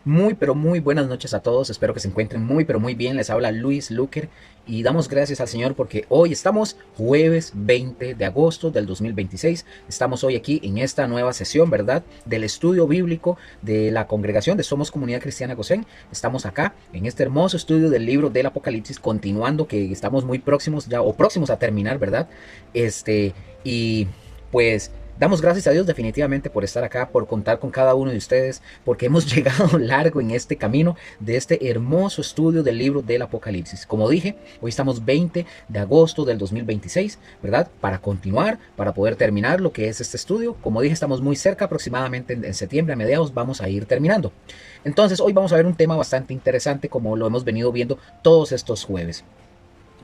Muy, pero muy buenas noches a todos. Espero que se encuentren muy, pero muy bien. Les habla Luis Luker y damos gracias al Señor porque hoy estamos jueves 20 de agosto del 2026. Estamos hoy aquí en esta nueva sesión, ¿verdad? Del estudio bíblico de la congregación de Somos Comunidad Cristiana Gosén. Estamos acá en este hermoso estudio del libro del Apocalipsis, continuando que estamos muy próximos ya o próximos a terminar, ¿verdad? Y pues damos gracias a Dios definitivamente por estar acá, por contar con cada uno de ustedes, porque hemos llegado largo en este camino de este hermoso estudio del libro del Apocalipsis. Como dije, hoy estamos 20 de agosto del 2026, ¿verdad? Para continuar, para poder terminar lo que es este estudio. Como dije, estamos muy cerca, aproximadamente en septiembre, a mediados, vamos a ir terminando. Entonces, hoy vamos a ver un tema bastante interesante, como lo hemos venido viendo todos estos jueves.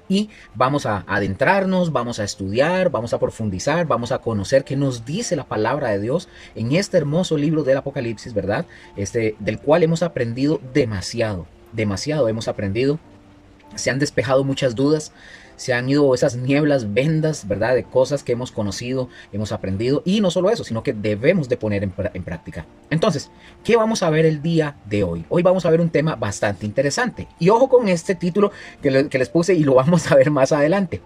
Y vamos a adentrarnos, vamos a estudiar, vamos a profundizar, vamos a conocer qué nos dice la palabra de Dios en este hermoso libro del Apocalipsis, ¿verdad? Del cual hemos aprendido demasiado, demasiado hemos aprendido. Se han despejado muchas dudas, se han ido esas nieblas, vendas, ¿verdad? De cosas que hemos conocido, hemos aprendido. Y no solo eso, sino que debemos de poner en práctica. Entonces, ¿qué vamos a ver el día de hoy? Hoy vamos a ver un tema bastante interesante. Y ojo con este título que les puse y lo vamos a ver más adelante.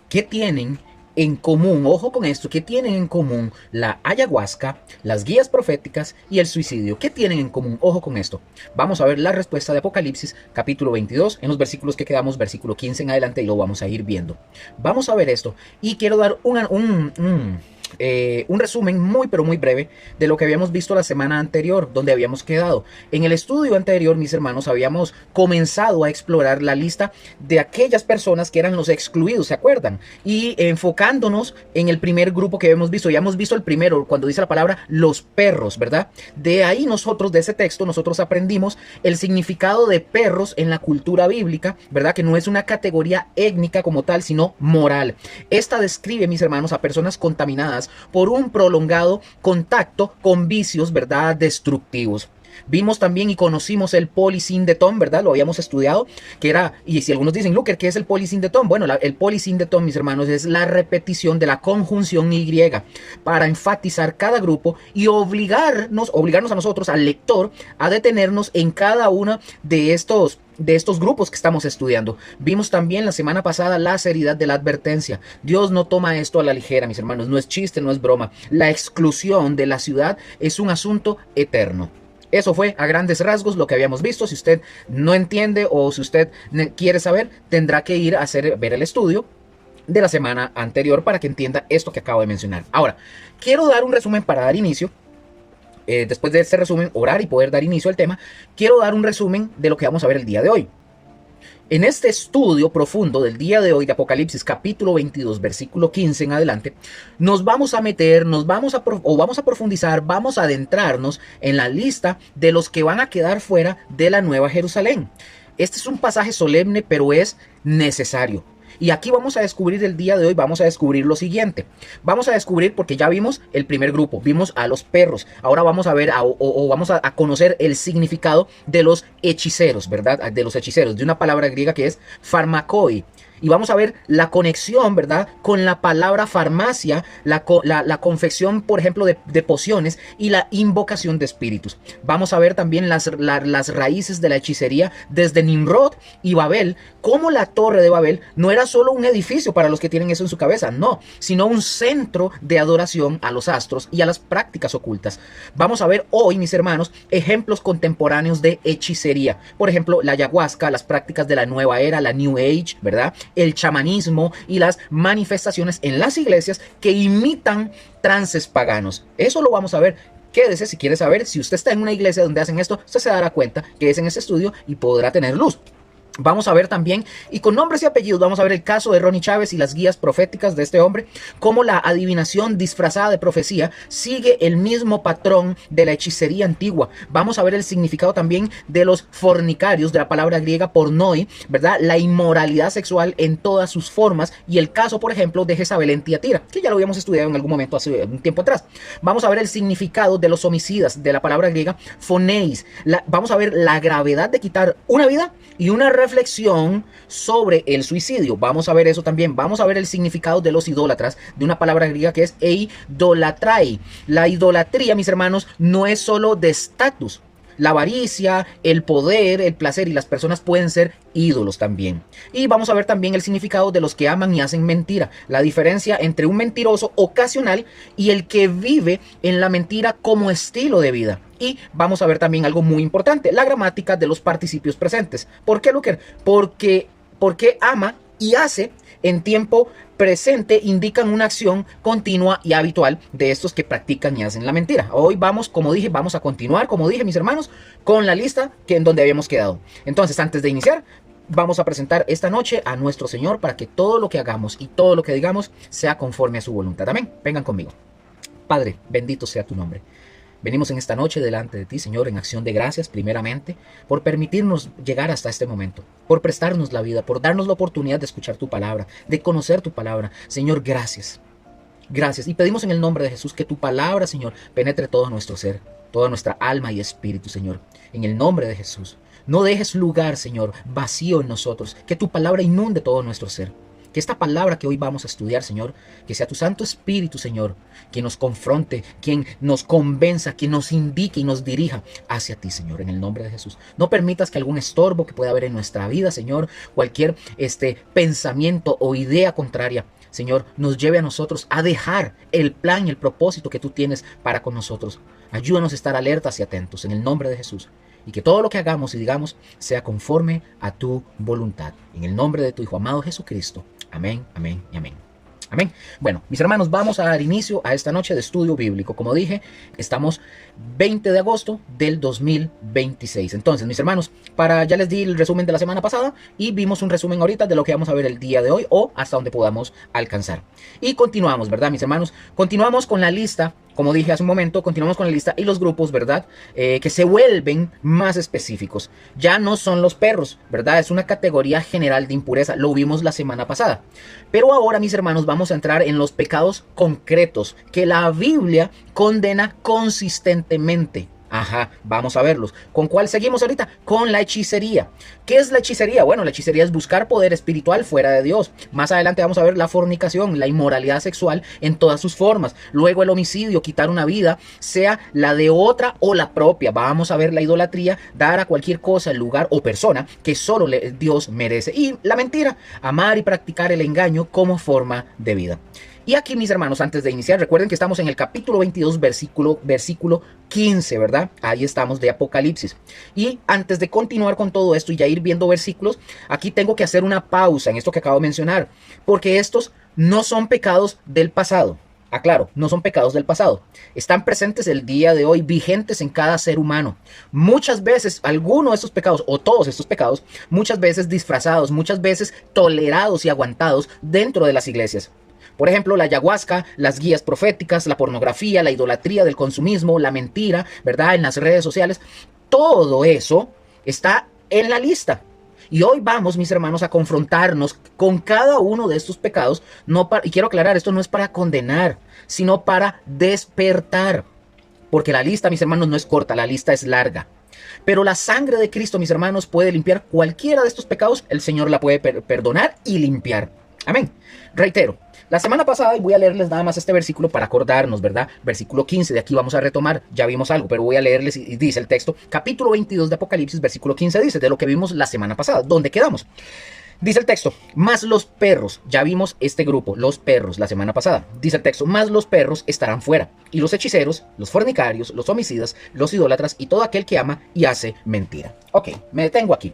¿Qué tienen en común? Ojo con esto. ¿Qué tienen en común la ayahuasca, las guías proféticas y el suicidio? ¿Qué tienen en común? Ojo con esto. Vamos a ver la respuesta de Apocalipsis, capítulo 22, en los versículos que quedamos, versículo 15 en adelante, y lo vamos a ir viendo. Vamos a ver esto. Y quiero dar un resumen muy pero muy breve de lo que habíamos visto la semana anterior, donde habíamos quedado. En el estudio anterior, mis hermanos, habíamos comenzado a explorar la lista de aquellas personas que eran los excluidos, ¿se acuerdan? Y enfocándonos en el primer grupo que habíamos visto. Ya hemos visto el primero, cuando dice la palabra los perros, ¿verdad? De ahí nosotros, de ese texto, nosotros aprendimos el significado de perros en la cultura bíblica, ¿verdad? Que no es una categoría étnica como tal, sino moral. Esta describe, mis hermanos, a personas contaminadas por un prolongado contacto con vicios, ¿verdad? Destructivos. Vimos también y conocimos el polisindetón, ¿verdad? Lo habíamos estudiado, que era, y si algunos dicen, Luker, ¿qué es el polisindetón? Bueno, el polisindetón, mis hermanos, es la repetición de la conjunción Y para enfatizar cada grupo y obligarnos a nosotros, al lector, a detenernos en cada uno de estos grupos que estamos estudiando. Vimos también la semana pasada la seriedad de la advertencia. Dios no toma esto a la ligera, mis hermanos. No es chiste, no es broma. La exclusión de la ciudad es un asunto eterno. Eso fue a grandes rasgos lo que habíamos visto. Si usted no entiende o si usted quiere saber, tendrá que ir a ver el estudio de la semana anterior para que entienda esto que acabo de mencionar. Ahora, quiero dar un resumen para dar inicio. Después de este resumen, orar y poder dar inicio al tema, quiero dar un resumen de lo que vamos a ver el día de hoy. En este estudio profundo del día de hoy de Apocalipsis capítulo 22 versículo 15 en adelante, nos vamos a meter, vamos a profundizar, vamos a adentrarnos en la lista de los que van a quedar fuera de la Nueva Jerusalén. Este es un pasaje solemne, pero es necesario. Y aquí vamos a descubrir el día de hoy, vamos a descubrir lo siguiente. Vamos a descubrir, porque ya vimos el primer grupo, vimos a los perros. Ahora vamos a ver vamos a conocer el significado de los hechiceros, ¿verdad? De los hechiceros, de una palabra griega que es pharmakoi. Y vamos a ver la conexión, ¿verdad? Con la palabra farmacia, la confección, por ejemplo, de pociones y la invocación de espíritus. Vamos a ver también las raíces de la hechicería desde Nimrod y Babel, cómo la torre de Babel no era solo un edificio para los que tienen eso en su cabeza, no, sino un centro de adoración a los astros y a las prácticas ocultas. Vamos a ver hoy, mis hermanos, ejemplos contemporáneos de hechicería. Por ejemplo, la ayahuasca, las prácticas de la nueva era, la New Age, ¿verdad? El chamanismo y las manifestaciones en las iglesias que imitan trances paganos. Eso lo vamos a ver. Quédese si quiere saber. Si usted está en una iglesia donde hacen esto, usted se dará cuenta que es en ese estudio y podrá tener luz. Vamos a ver también, y con nombres y apellidos, vamos a ver el caso de Ronnie Chávez y las guías proféticas de este hombre, cómo la adivinación disfrazada de profecía sigue el mismo patrón de la hechicería antigua. Vamos a ver el significado también de los fornicarios, de la palabra griega pornoi, ¿verdad? La inmoralidad sexual en todas sus formas, y el caso, por ejemplo, de Jezabel en Tiatira, que ya lo habíamos estudiado en algún momento hace un tiempo atrás. Vamos a ver el significado de los homicidas, de la palabra griega phoneis. Vamos a ver la gravedad de quitar una vida y una reflexión sobre el suicidio. Vamos a ver eso también. Vamos a ver el significado de los idólatras, de una palabra griega que es eidolatrai. La idolatría, mis hermanos, no es solo de estatus. La avaricia, el poder, el placer y las personas pueden ser ídolos también. Y vamos a ver también el significado de los que aman y hacen mentira. La diferencia entre un mentiroso ocasional y el que vive en la mentira como estilo de vida. Y vamos a ver también algo muy importante, la gramática de los participios presentes. ¿Por qué, Luker? Porque ama y hace en tiempo presente indican una acción continua y habitual de estos que practican y hacen la mentira. Hoy vamos, como dije, vamos a continuar, como dije, mis hermanos, con la lista en donde habíamos quedado. Entonces, antes de iniciar, vamos a presentar esta noche a nuestro Señor para que todo lo que hagamos y todo lo que digamos sea conforme a su voluntad. Amén. Vengan conmigo. Padre, bendito sea tu nombre. Venimos en esta noche delante de ti, Señor, en acción de gracias, primeramente, por permitirnos llegar hasta este momento, por prestarnos la vida, por darnos la oportunidad de escuchar tu palabra, de conocer tu palabra. Señor, gracias. Gracias. Y pedimos en el nombre de Jesús que tu palabra, Señor, penetre todo nuestro ser, toda nuestra alma y espíritu, Señor. En el nombre de Jesús. No dejes lugar, Señor, vacío en nosotros. Que tu palabra inunde todo nuestro ser. Que esta palabra que hoy vamos a estudiar, Señor, que sea tu Santo Espíritu, Señor, quien nos confronte, quien nos convenza, quien nos indique y nos dirija hacia ti, Señor, en el nombre de Jesús. No permitas que algún estorbo que pueda haber en nuestra vida, Señor, cualquier pensamiento o idea contraria, Señor, nos lleve a nosotros a dejar el plan y el propósito que tú tienes para con nosotros. Ayúdanos a estar alertas y atentos en el nombre de Jesús. Y que todo lo que hagamos y digamos sea conforme a tu voluntad. En el nombre de tu Hijo amado Jesucristo. Amén, amén y amén. Amén. Bueno, mis hermanos, vamos a dar inicio a esta noche de estudio bíblico. Como dije, estamos 20 de agosto del 2026. Entonces, mis hermanos, ya les di el resumen de la semana pasada y vimos un resumen ahorita de lo que vamos a ver el día de hoy o hasta donde podamos alcanzar. Y continuamos, ¿verdad, mis hermanos? Continuamos con la lista. Como dije hace un momento, continuamos con la lista y los grupos, ¿verdad? Que se vuelven más específicos. Ya no son los perros, ¿verdad? Es una categoría general de impureza. Lo vimos la semana pasada. Pero ahora, mis hermanos, vamos a entrar en los pecados concretos que la Biblia condena consistentemente. Ajá, vamos a verlos. ¿Con cuál seguimos ahorita? Con la hechicería. ¿Qué es la hechicería? Bueno, la hechicería es buscar poder espiritual fuera de Dios. Más adelante vamos a ver la fornicación, la inmoralidad sexual en todas sus formas. Luego el homicidio, quitar una vida, sea la de otra o la propia. Vamos a ver la idolatría, dar a cualquier cosa, lugar o persona que solo Dios merece. Y la mentira, amar y practicar el engaño como forma de vida. Y aquí, mis hermanos, antes de iniciar, recuerden que estamos en el capítulo 22, versículo 15, ¿verdad? Ahí estamos de Apocalipsis. Y antes de continuar con todo esto y ya ir viendo versículos, aquí tengo que hacer una pausa en esto que acabo de mencionar, porque estos no son pecados del pasado. Aclaro, no son pecados del pasado. Están presentes el día de hoy, vigentes en cada ser humano. Muchas veces, algunos de estos pecados, o todos estos pecados, muchas veces disfrazados, muchas veces tolerados y aguantados dentro de las iglesias. Por ejemplo, la ayahuasca, las guías proféticas, la pornografía, la idolatría del consumismo, la mentira, ¿verdad? En las redes sociales. Todo eso está en la lista. Y hoy vamos, mis hermanos, a confrontarnos con cada uno de estos pecados. Y quiero aclarar, esto no es para condenar, sino para despertar. Porque la lista, mis hermanos, no es corta, la lista es larga. Pero la sangre de Cristo, mis hermanos, puede limpiar cualquiera de estos pecados. El Señor la puede perdonar y limpiar. Amén. Reitero, la semana pasada, y voy a leerles nada más este versículo para acordarnos, ¿verdad? Versículo 15, de aquí vamos a retomar, ya vimos algo, pero voy a leerles y dice el texto, capítulo 22 de Apocalipsis, versículo 15 dice, de lo que vimos la semana pasada, ¿dónde quedamos? Dice el texto, más los perros, ya vimos este grupo, los perros, la semana pasada. Dice el texto, más los perros estarán fuera, y los hechiceros, los fornicarios, los homicidas, los idólatras y todo aquel que ama y hace mentira. Ok, me detengo aquí.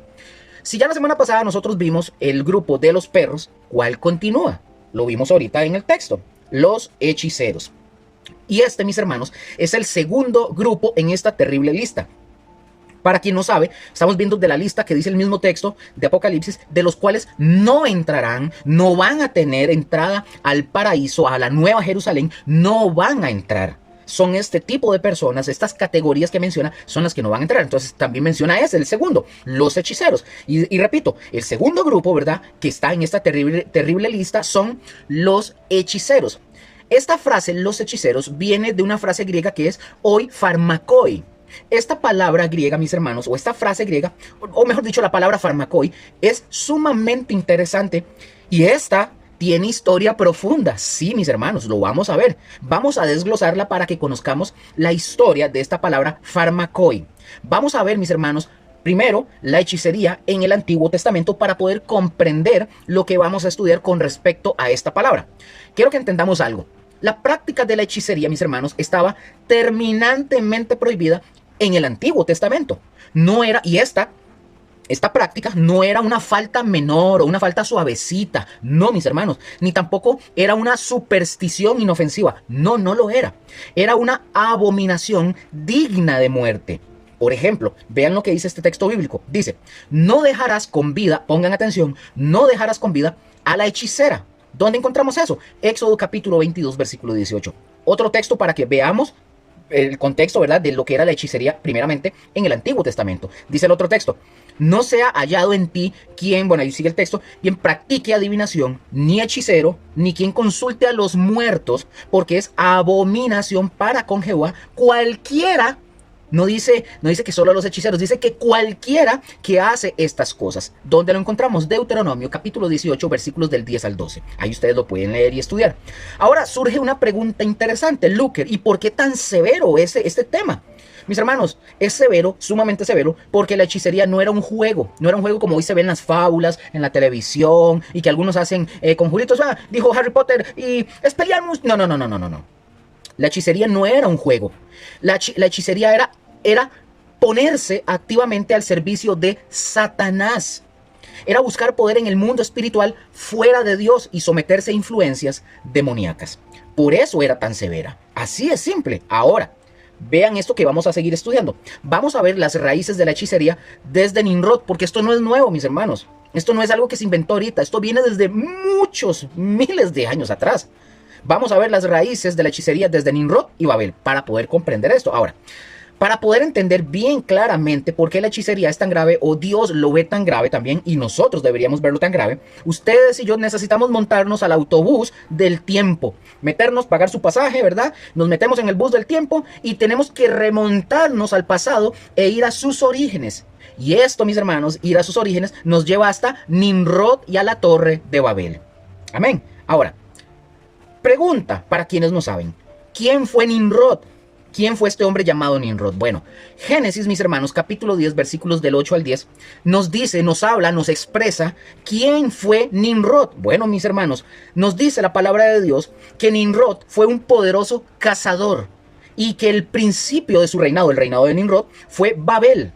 Si ya la semana pasada nosotros vimos el grupo de los perros, ¿cuál continúa? Lo vimos ahorita en el texto, los hechiceros. Y mis hermanos, es el segundo grupo en esta terrible lista. Para quien no sabe, estamos viendo de la lista que dice el mismo texto de Apocalipsis, de los cuales no entrarán, no van a tener entrada al paraíso, a la nueva Jerusalén, no van a entrar. Son este tipo de personas, estas categorías que menciona, son las que no van a entrar. Entonces también menciona el segundo, los hechiceros. Y repito, el segundo grupo, ¿verdad?, que está en esta terrible lista son los hechiceros. Esta frase, los hechiceros, viene de una frase griega que es oi pharmakoi. Esta palabra griega, mis hermanos, o esta frase griega, o mejor dicho, la palabra pharmakoi, es sumamente interesante. Y esta tiene historia profunda. Sí, mis hermanos, lo vamos a ver. Vamos a desglosarla para que conozcamos la historia de esta palabra pharmakoi. Vamos a ver, mis hermanos, primero la hechicería en el Antiguo Testamento para poder comprender lo que vamos a estudiar con respecto a esta palabra. Quiero que entendamos algo. La práctica de la hechicería, mis hermanos, estaba terminantemente prohibida en el Antiguo Testamento. No era, y esta práctica no era una falta menor o una falta suavecita. No, mis hermanos. Ni tampoco era una superstición inofensiva. No, no lo era. Era una abominación digna de muerte. Por ejemplo, vean lo que dice este texto bíblico. Dice, no dejarás con vida, pongan atención, no dejarás con vida a la hechicera. ¿Dónde encontramos eso? Éxodo capítulo 22, versículo 18. Otro texto para que veamos el contexto, ¿verdad?, de lo que era la hechicería primeramente en el Antiguo Testamento. Dice el otro texto, no sea hallado en ti quien, bueno, ahí sigue el texto, quien practique adivinación, ni hechicero, ni quien consulte a los muertos, porque es abominación para con Jehová cualquiera. No dice que solo los hechiceros, dice que cualquiera que hace estas cosas. ¿Dónde lo encontramos? Deuteronomio capítulo 18, versículos del 10 al 12. Ahí ustedes lo pueden leer y estudiar. Ahora surge una pregunta interesante, Luker, ¿y por qué tan severo este tema? Mis hermanos, es severo, sumamente severo, porque la hechicería no era un juego. No era un juego como hoy se ven las fábulas, en la televisión, y que algunos hacen conjuritos. Dijo Harry Potter y Expelliarmus. No. La hechicería no era un juego. La hechicería era ponerse activamente al servicio de Satanás. Era buscar poder en el mundo espiritual fuera de Dios y someterse a influencias demoníacas. Por eso era tan severa. Así es simple. Ahora, vean esto que vamos a seguir estudiando. Vamos a ver las raíces de la hechicería desde Nimrod, porque esto no es nuevo, mis hermanos. Esto no es algo que se inventó ahorita. Esto viene desde muchos, miles de años atrás. Vamos a ver las raíces de la hechicería desde Nimrod y Babel para poder comprender esto. Ahora, para poder entender bien claramente por qué la hechicería es tan grave o Dios lo ve tan grave también y nosotros deberíamos verlo tan grave, ustedes y yo necesitamos montarnos al autobús del tiempo, meternos, pagar su pasaje, ¿verdad? Nos metemos en el bus del tiempo y tenemos que remontarnos al pasado e ir a sus orígenes. Y esto, mis hermanos, ir a sus orígenes nos lleva hasta Nimrod y a la Torre de Babel. Amén. Ahora, pregunta para quienes no saben, ¿quién fue Nimrod? ¿Quién fue este hombre llamado Nimrod? Bueno, Génesis, mis hermanos, capítulo 10, versículos del 8 al 10, nos dice, nos habla, nos expresa quién fue Nimrod. Bueno, mis hermanos, nos dice la palabra de Dios que Nimrod fue un poderoso cazador y que el principio de su reinado, el reinado de Nimrod, fue Babel.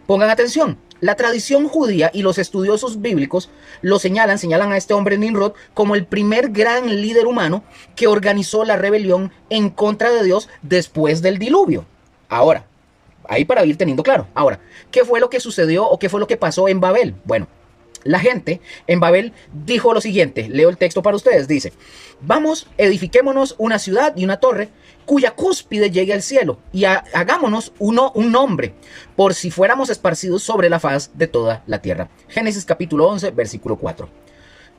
Pongan atención. La tradición judía y los estudiosos bíblicos lo señalan a este hombre Nimrod como el primer gran líder humano que organizó la rebelión en contra de Dios después del diluvio. Ahora, ahí para ir teniendo claro. Ahora, ¿qué fue lo que sucedió o qué fue lo que pasó en Babel? Bueno, la gente en Babel dijo lo siguiente, leo el texto para ustedes, dice, vamos, edifiquémonos una ciudad y una torre cuya cúspide llegue al cielo y hagámonos un nombre por si fuéramos esparcidos sobre la faz de toda la tierra. Génesis capítulo 11, versículo 4.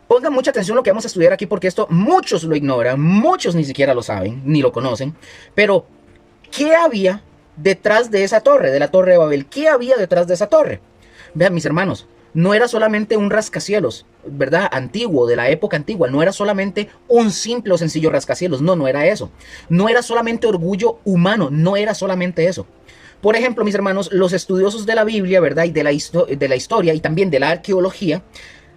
Pongan mucha atención a lo que vamos a estudiar aquí porque esto muchos lo ignoran, muchos ni siquiera lo saben, ni lo conocen, pero ¿qué había detrás de esa torre, de la Torre de Babel? ¿Qué había detrás de esa torre? Vean, mis hermanos, no era solamente un rascacielos, ¿verdad? Antiguo, de la época antigua. No era solamente un simple o sencillo rascacielos. No era eso. No era solamente orgullo humano. No era solamente eso. Por ejemplo, mis hermanos, los estudiosos de la Biblia, ¿verdad? Y de la historia y también de la arqueología,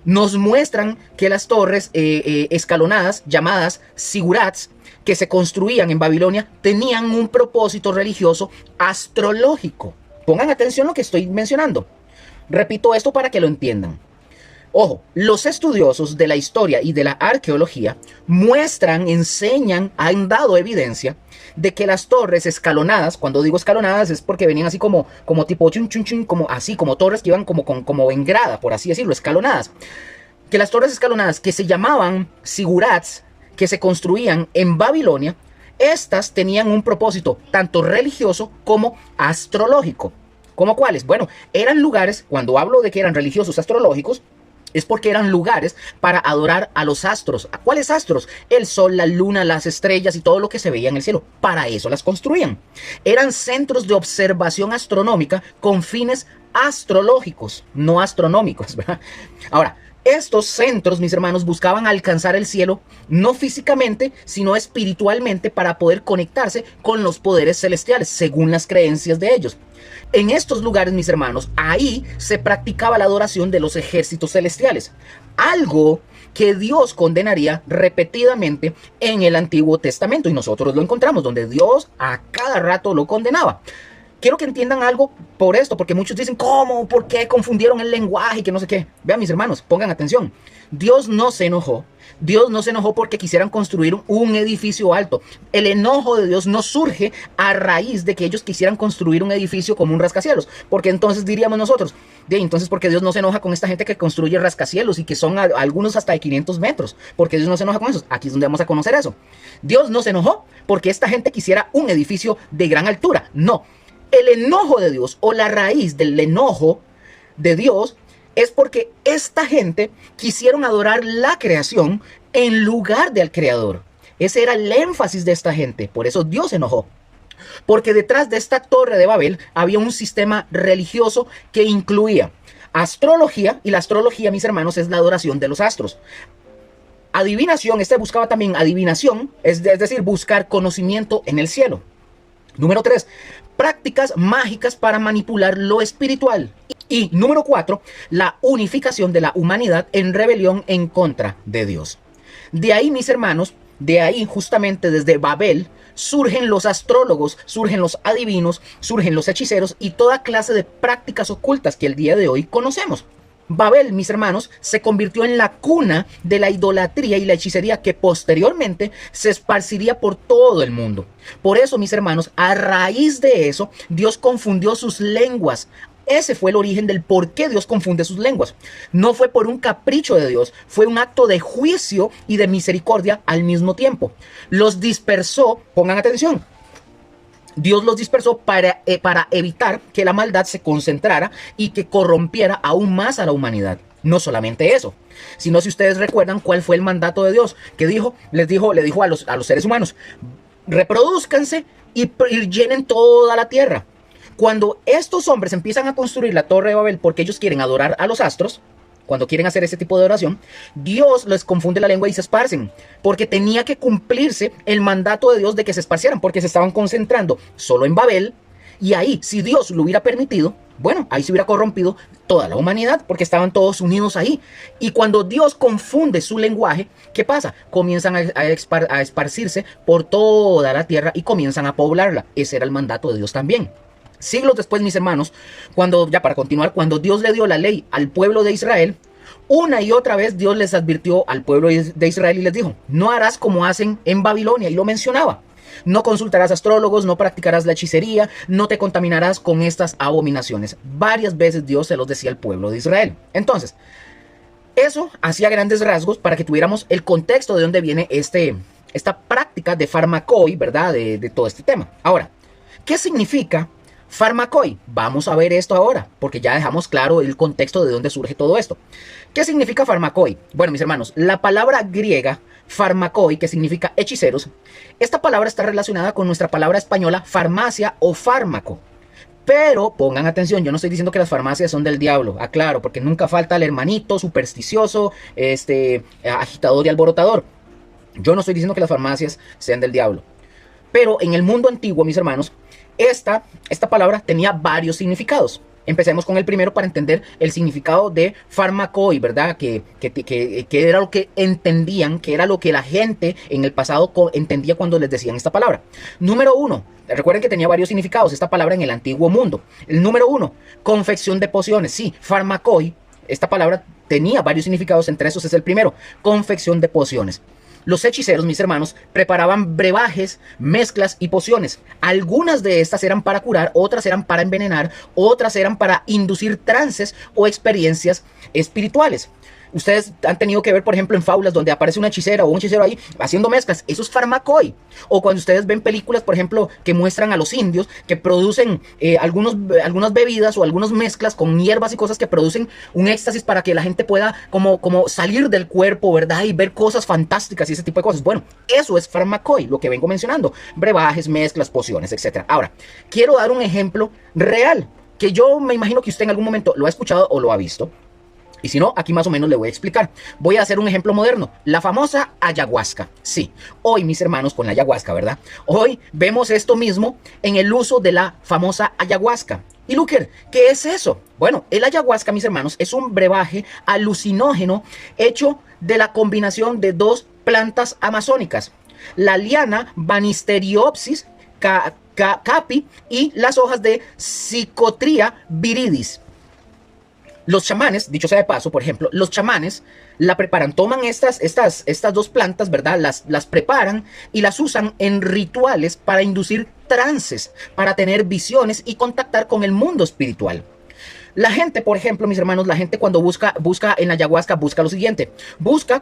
nos muestran que las torres escalonadas, llamadas zigurats, que se construían en Babilonia, tenían un propósito religioso astrológico. Pongan atención a lo que estoy mencionando. Repito esto para que lo entiendan. Ojo, los estudiosos de la historia y de la arqueología muestran, enseñan, han dado evidencia de que las torres escalonadas, cuando digo escalonadas es porque venían así como tipo chun chun chun, como así, como torres que iban como en grada, por así decirlo, escalonadas. Que las torres escalonadas que se llamaban zigurats, que se construían en Babilonia, estas tenían un propósito tanto religioso como astrológico. ¿Cómo cuáles? Bueno, eran lugares, cuando hablo de que eran religiosos astrológicos, es porque eran lugares para adorar a los astros. ¿A cuáles astros? El sol, la luna, las estrellas y todo lo que se veía en el cielo. Para eso las construían. Eran centros de observación astronómica con fines astrológicos, no astronómicos, ¿verdad? Ahora, Estos centros, mis hermanos, buscaban alcanzar el cielo, no físicamente, sino espiritualmente, para poder conectarse con los poderes celestiales, según las creencias de ellos. En estos lugares, mis hermanos, ahí se practicaba la adoración de los ejércitos celestiales, algo que Dios condenaría repetidamente en el Antiguo Testamento, y nosotros lo encontramos, donde Dios a cada rato lo condenaba. Quiero que entiendan algo por esto, porque muchos dicen, ¿cómo? ¿Por qué confundieron el lenguaje? Y que no sé qué. Vean, mis hermanos, pongan atención. Dios no se enojó. Dios no se enojó porque quisieran construir un edificio alto. El enojo de Dios no surge a raíz de que ellos quisieran construir un edificio como un rascacielos. Porque entonces diríamos nosotros, entonces, ¿por qué Dios no se enoja con esta gente que construye rascacielos y que son algunos hasta de 500 metros? Porque Dios no se enoja con eso. Aquí es donde vamos a conocer eso. Dios no se enojó porque esta gente quisiera un edificio de gran altura. No. El enojo de Dios, o la raíz del enojo de Dios, es porque esta gente quisieron adorar la creación en lugar del creador. Ese era el énfasis de esta gente. Por eso Dios se enojó. Porque detrás de esta torre de Babel había un sistema religioso que incluía astrología, y la astrología, mis hermanos, es la adoración de los astros. Adivinación, buscaba también adivinación, es decir, buscar conocimiento en el cielo. Número 3, prácticas mágicas para manipular lo espiritual. Y número 4, la unificación de la humanidad en rebelión en contra de Dios. De ahí, mis hermanos, de ahí justamente desde Babel, surgen los astrólogos, surgen los adivinos, surgen los hechiceros y toda clase de prácticas ocultas que el día de hoy conocemos. Babel, mis hermanos, se convirtió en la cuna de la idolatría y la hechicería que posteriormente se esparciría por todo el mundo. Por eso, mis hermanos, a raíz de eso, Dios confundió sus lenguas. Ese fue el origen del por qué Dios confunde sus lenguas. No fue por un capricho de Dios, fue un acto de juicio y de misericordia al mismo tiempo. Los dispersó, pongan atención. Dios los dispersó para evitar que la maldad se concentrara y que corrompiera aún más a la humanidad. No solamente eso, sino si ustedes recuerdan cuál fue el mandato de Dios, que le dijo a los seres humanos, reproduzcanse y llenen toda la tierra. Cuando estos hombres empiezan a construir la Torre de Babel porque ellos quieren adorar a los astros, cuando quieren hacer ese tipo de oración, Dios les confunde la lengua y se esparcen, porque tenía que cumplirse el mandato de Dios de que se esparcieran, porque se estaban concentrando solo en Babel, y ahí, si Dios lo hubiera permitido, bueno, ahí se hubiera corrompido toda la humanidad, porque estaban todos unidos ahí. Y cuando Dios confunde su lenguaje, ¿qué pasa? Comienzan a esparcirse por toda la tierra y comienzan a poblarla. Ese era el mandato de Dios también. Siglos después, mis hermanos, cuando Dios le dio la ley al pueblo de Israel, una y otra vez Dios les advirtió al pueblo de Israel y les dijo, no harás como hacen en Babilonia, y lo mencionaba. No consultarás astrólogos, no practicarás la hechicería, no te contaminarás con estas abominaciones. Varias veces Dios se los decía al pueblo de Israel. Entonces, eso hacía grandes rasgos para que tuviéramos el contexto de dónde viene esta práctica de farmacoi, ¿verdad? De todo este tema. Ahora, ¿qué significa farmacoi? Vamos a ver esto ahora, porque ya dejamos claro el contexto de dónde surge todo esto. ¿Qué significa farmacoi? Bueno, mis hermanos, la palabra griega farmacoi, que significa hechiceros, esta palabra está relacionada con nuestra palabra española farmacia o fármaco. Pero pongan atención, yo no estoy diciendo que las farmacias son del diablo, aclaro, porque nunca falta el hermanito supersticioso, agitador y alborotador. Yo no estoy diciendo que las farmacias sean del diablo. Pero en el mundo antiguo, mis hermanos, esta palabra tenía varios significados. Empecemos con el primero para entender el significado de farmacoi, ¿verdad? Que era lo que entendían, que era lo que la gente en el pasado entendía cuando les decían esta palabra. Número 1, recuerden que tenía varios significados esta palabra en el antiguo mundo. El número 1, confección de pociones. Sí, farmacoi, esta palabra tenía varios significados, entre esos es el primero, confección de pociones. Los hechiceros, mis hermanos, preparaban brebajes, mezclas y pociones. Algunas de estas eran para curar, otras eran para envenenar, otras eran para inducir trances o experiencias espirituales. Ustedes han tenido que ver, por ejemplo, en fábulas donde aparece una hechicera o un hechicero ahí haciendo mezclas. Eso es farmacoi. O cuando ustedes ven películas, por ejemplo, que muestran a los indios que producen algunas bebidas o algunas mezclas con hierbas y cosas que producen un éxtasis para que la gente pueda como salir del cuerpo, ¿verdad? Y ver cosas fantásticas y ese tipo de cosas. Bueno, eso es farmacoi, lo que vengo mencionando. Brebajes, mezclas, pociones, etc. Ahora, quiero dar un ejemplo real que yo me imagino que usted en algún momento lo ha escuchado o lo ha visto. Y si no, aquí más o menos le voy a explicar. Voy a hacer un ejemplo moderno. La famosa ayahuasca. Sí, hoy mis hermanos con la ayahuasca, ¿verdad? Hoy vemos esto mismo en el uso de la famosa ayahuasca. Y Luker, ¿qué es eso? Bueno, el ayahuasca, mis hermanos, es un brebaje alucinógeno hecho de la combinación de dos plantas amazónicas. La liana Banisteriopsis capi y las hojas de Psychotria viridis. Los chamanes, dicho sea de paso, por ejemplo, los chamanes la preparan, toman estas dos plantas, ¿verdad? Las preparan y las usan en rituales para inducir trances, para tener visiones y contactar con el mundo espiritual. La gente, por ejemplo, mis hermanos, la gente cuando busca en la ayahuasca, busca lo siguiente.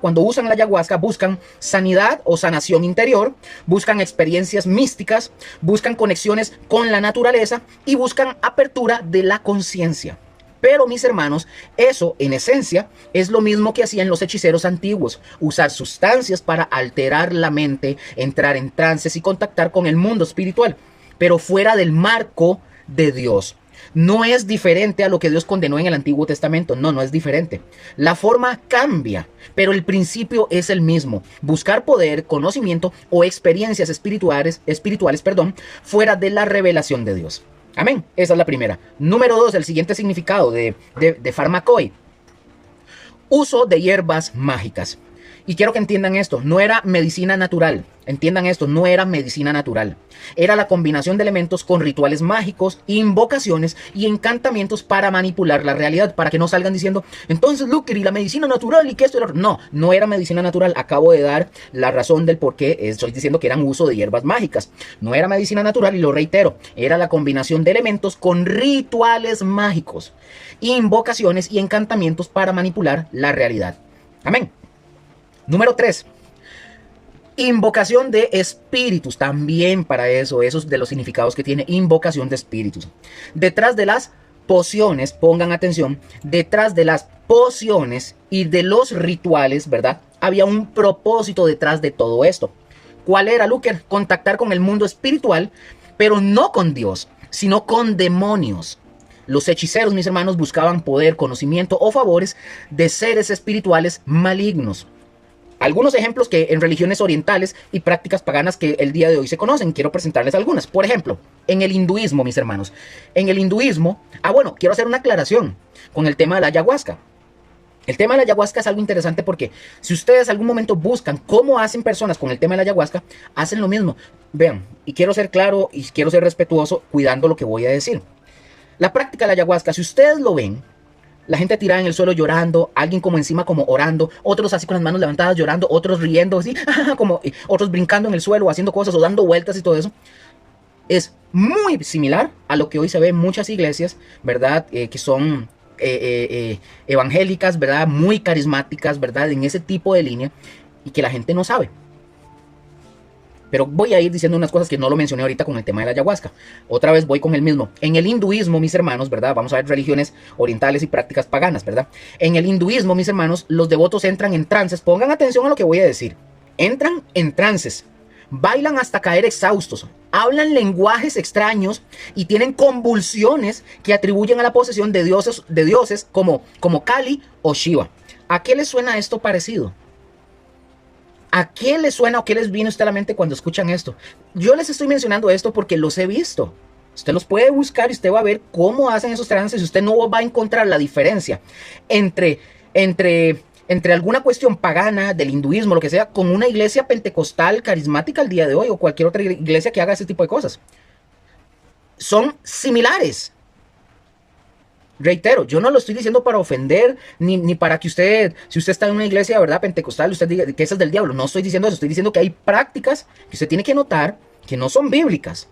Cuando usan la ayahuasca, buscan sanidad o sanación interior, buscan experiencias místicas, buscan conexiones con la naturaleza y buscan apertura de la conciencia. Pero mis hermanos, eso en esencia es lo mismo que hacían los hechiceros antiguos, usar sustancias para alterar la mente, entrar en trances y contactar con el mundo espiritual, pero fuera del marco de Dios. No es diferente a lo que Dios condenó en el Antiguo Testamento, no es diferente. La forma cambia, pero el principio es el mismo, buscar poder, conocimiento o experiencias espirituales, fuera de la revelación de Dios. Amén. Esa es la primera. Número 2, el siguiente significado de farmacoi. Uso de hierbas mágicas. Y quiero que entiendan esto, no era medicina natural. Entiendan esto, no era medicina natural. Era la combinación de elementos con rituales mágicos, invocaciones y encantamientos para manipular la realidad, para que no salgan diciendo, entonces Luker, y la medicina natural y que esto. No era medicina natural. Acabo de dar la razón del por qué estoy diciendo que eran uso de hierbas mágicas. No era medicina natural y lo reitero, era la combinación de elementos con rituales mágicos, invocaciones y encantamientos para manipular la realidad. Amén. Número 3. Invocación de espíritus. También para esos de los significados que tiene invocación de espíritus. Detrás de las pociones, pongan atención, detrás de las pociones y de los rituales, ¿verdad? Había un propósito detrás de todo esto. ¿Cuál era, Luker? Contactar con el mundo espiritual, pero no con Dios, sino con demonios. Los hechiceros, mis hermanos, buscaban poder, conocimiento o favores de seres espirituales malignos. Algunos ejemplos que en religiones orientales y prácticas paganas que el día de hoy se conocen, quiero presentarles algunas. Por ejemplo, en el hinduismo, mis hermanos. En el hinduismo, quiero hacer una aclaración con el tema de la ayahuasca. El tema de la ayahuasca es algo interesante porque si ustedes algún momento buscan cómo hacen personas con el tema de la ayahuasca, hacen lo mismo. Vean, y quiero ser claro y quiero ser respetuoso cuidando lo que voy a decir. La práctica de la ayahuasca, si ustedes lo ven, la gente tirada en el suelo llorando, alguien como encima como orando, otros así con las manos levantadas llorando, otros riendo así, otros brincando en el suelo, haciendo cosas o dando vueltas y todo eso. Es muy similar a lo que hoy se ve en muchas iglesias, ¿verdad? Que son evangélicas, ¿verdad? Muy carismáticas, ¿verdad? En ese tipo de línea y que la gente no sabe. Pero voy a ir diciendo unas cosas que no lo mencioné ahorita con el tema de la ayahuasca. Otra vez voy con el mismo. En el hinduismo, mis hermanos, ¿verdad? Vamos a ver religiones orientales y prácticas paganas, ¿verdad? En el hinduismo, mis hermanos, los devotos entran en trances. Pongan atención a lo que voy a decir. Entran en trances, bailan hasta caer exhaustos, hablan lenguajes extraños y tienen convulsiones que atribuyen a la posesión de dioses como Kali o Shiva. ¿A qué les suena esto parecido? ¿A qué les suena o qué les viene a usted a la mente cuando escuchan esto? Yo les estoy mencionando esto porque los he visto. Usted los puede buscar y usted va a ver cómo hacen esos trances y usted no va a encontrar la diferencia entre alguna cuestión pagana del hinduismo, lo que sea, con una iglesia pentecostal carismática al día de hoy o cualquier otra iglesia que haga ese tipo de cosas. Son similares. Reitero, yo no lo estoy diciendo para ofender, ni para que usted, si usted está en una iglesia, ¿verdad?, pentecostal, usted diga que esa es del diablo. No estoy diciendo eso, estoy diciendo que hay prácticas que usted tiene que notar que no son bíblicas.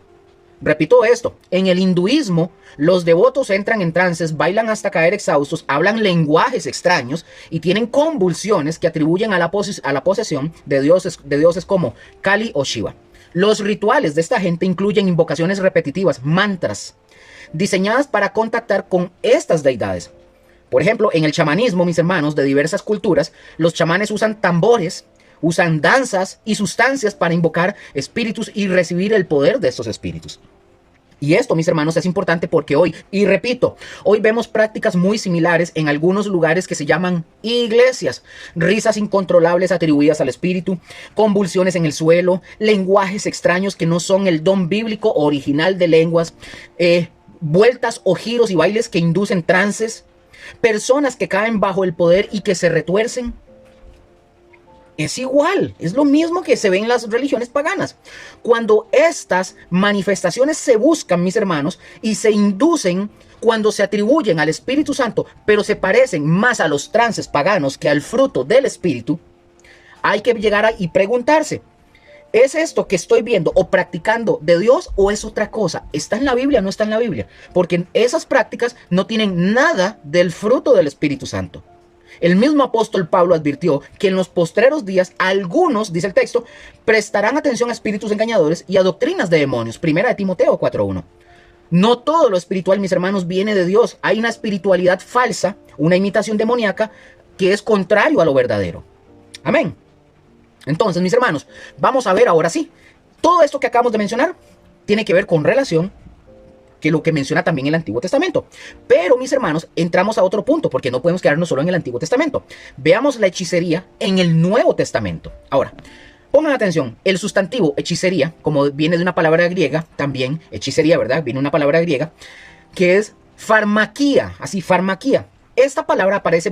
Repito esto, en el hinduismo, los devotos entran en trances, bailan hasta caer exhaustos, hablan lenguajes extraños y tienen convulsiones que atribuyen a la posesión de dioses como Kali o Shiva. Los rituales de esta gente incluyen invocaciones repetitivas, mantras, diseñadas para contactar con estas deidades. Por ejemplo, en el chamanismo, mis hermanos, de diversas culturas, los chamanes usan tambores, usan danzas y sustancias para invocar espíritus y recibir el poder de estos espíritus. Y esto, mis hermanos, es importante porque hoy, y repito, hoy vemos prácticas muy similares en algunos lugares que se llaman iglesias. Risas incontrolables atribuidas al espíritu, convulsiones en el suelo, lenguajes extraños que no son el don bíblico original de lenguas, vueltas o giros y bailes que inducen trances, personas que caen bajo el poder y que se retuercen. Es igual, es lo mismo que se ve en las religiones paganas. Cuando estas manifestaciones se buscan, mis hermanos, y se inducen, cuando se atribuyen al Espíritu Santo, pero se parecen más a los trances paganos que al fruto del Espíritu, hay que llegar y preguntarse, ¿es esto que estoy viendo o practicando de Dios o es otra cosa? ¿Está en la Biblia o no está en la Biblia? Porque esas prácticas no tienen nada del fruto del Espíritu Santo. El mismo apóstol Pablo advirtió que en los postreros días algunos, dice el texto, prestarán atención a espíritus engañadores y a doctrinas de demonios. Primera de Timoteo 4:1. No todo lo espiritual, mis hermanos, viene de Dios. Hay una espiritualidad falsa, una imitación demoníaca que es contrario a lo verdadero. Amén. Entonces, mis hermanos, vamos a ver ahora sí. Todo esto que acabamos de mencionar tiene que ver con relación que lo que menciona también el Antiguo Testamento. Pero, mis hermanos, entramos a otro punto, porque no podemos quedarnos solo en el Antiguo Testamento. Veamos la hechicería en el Nuevo Testamento. Ahora, pongan atención, el sustantivo hechicería, como viene de una palabra griega, también hechicería, ¿verdad? Viene una palabra griega, que es farmaquía, así, farmaquía. Esta palabra aparece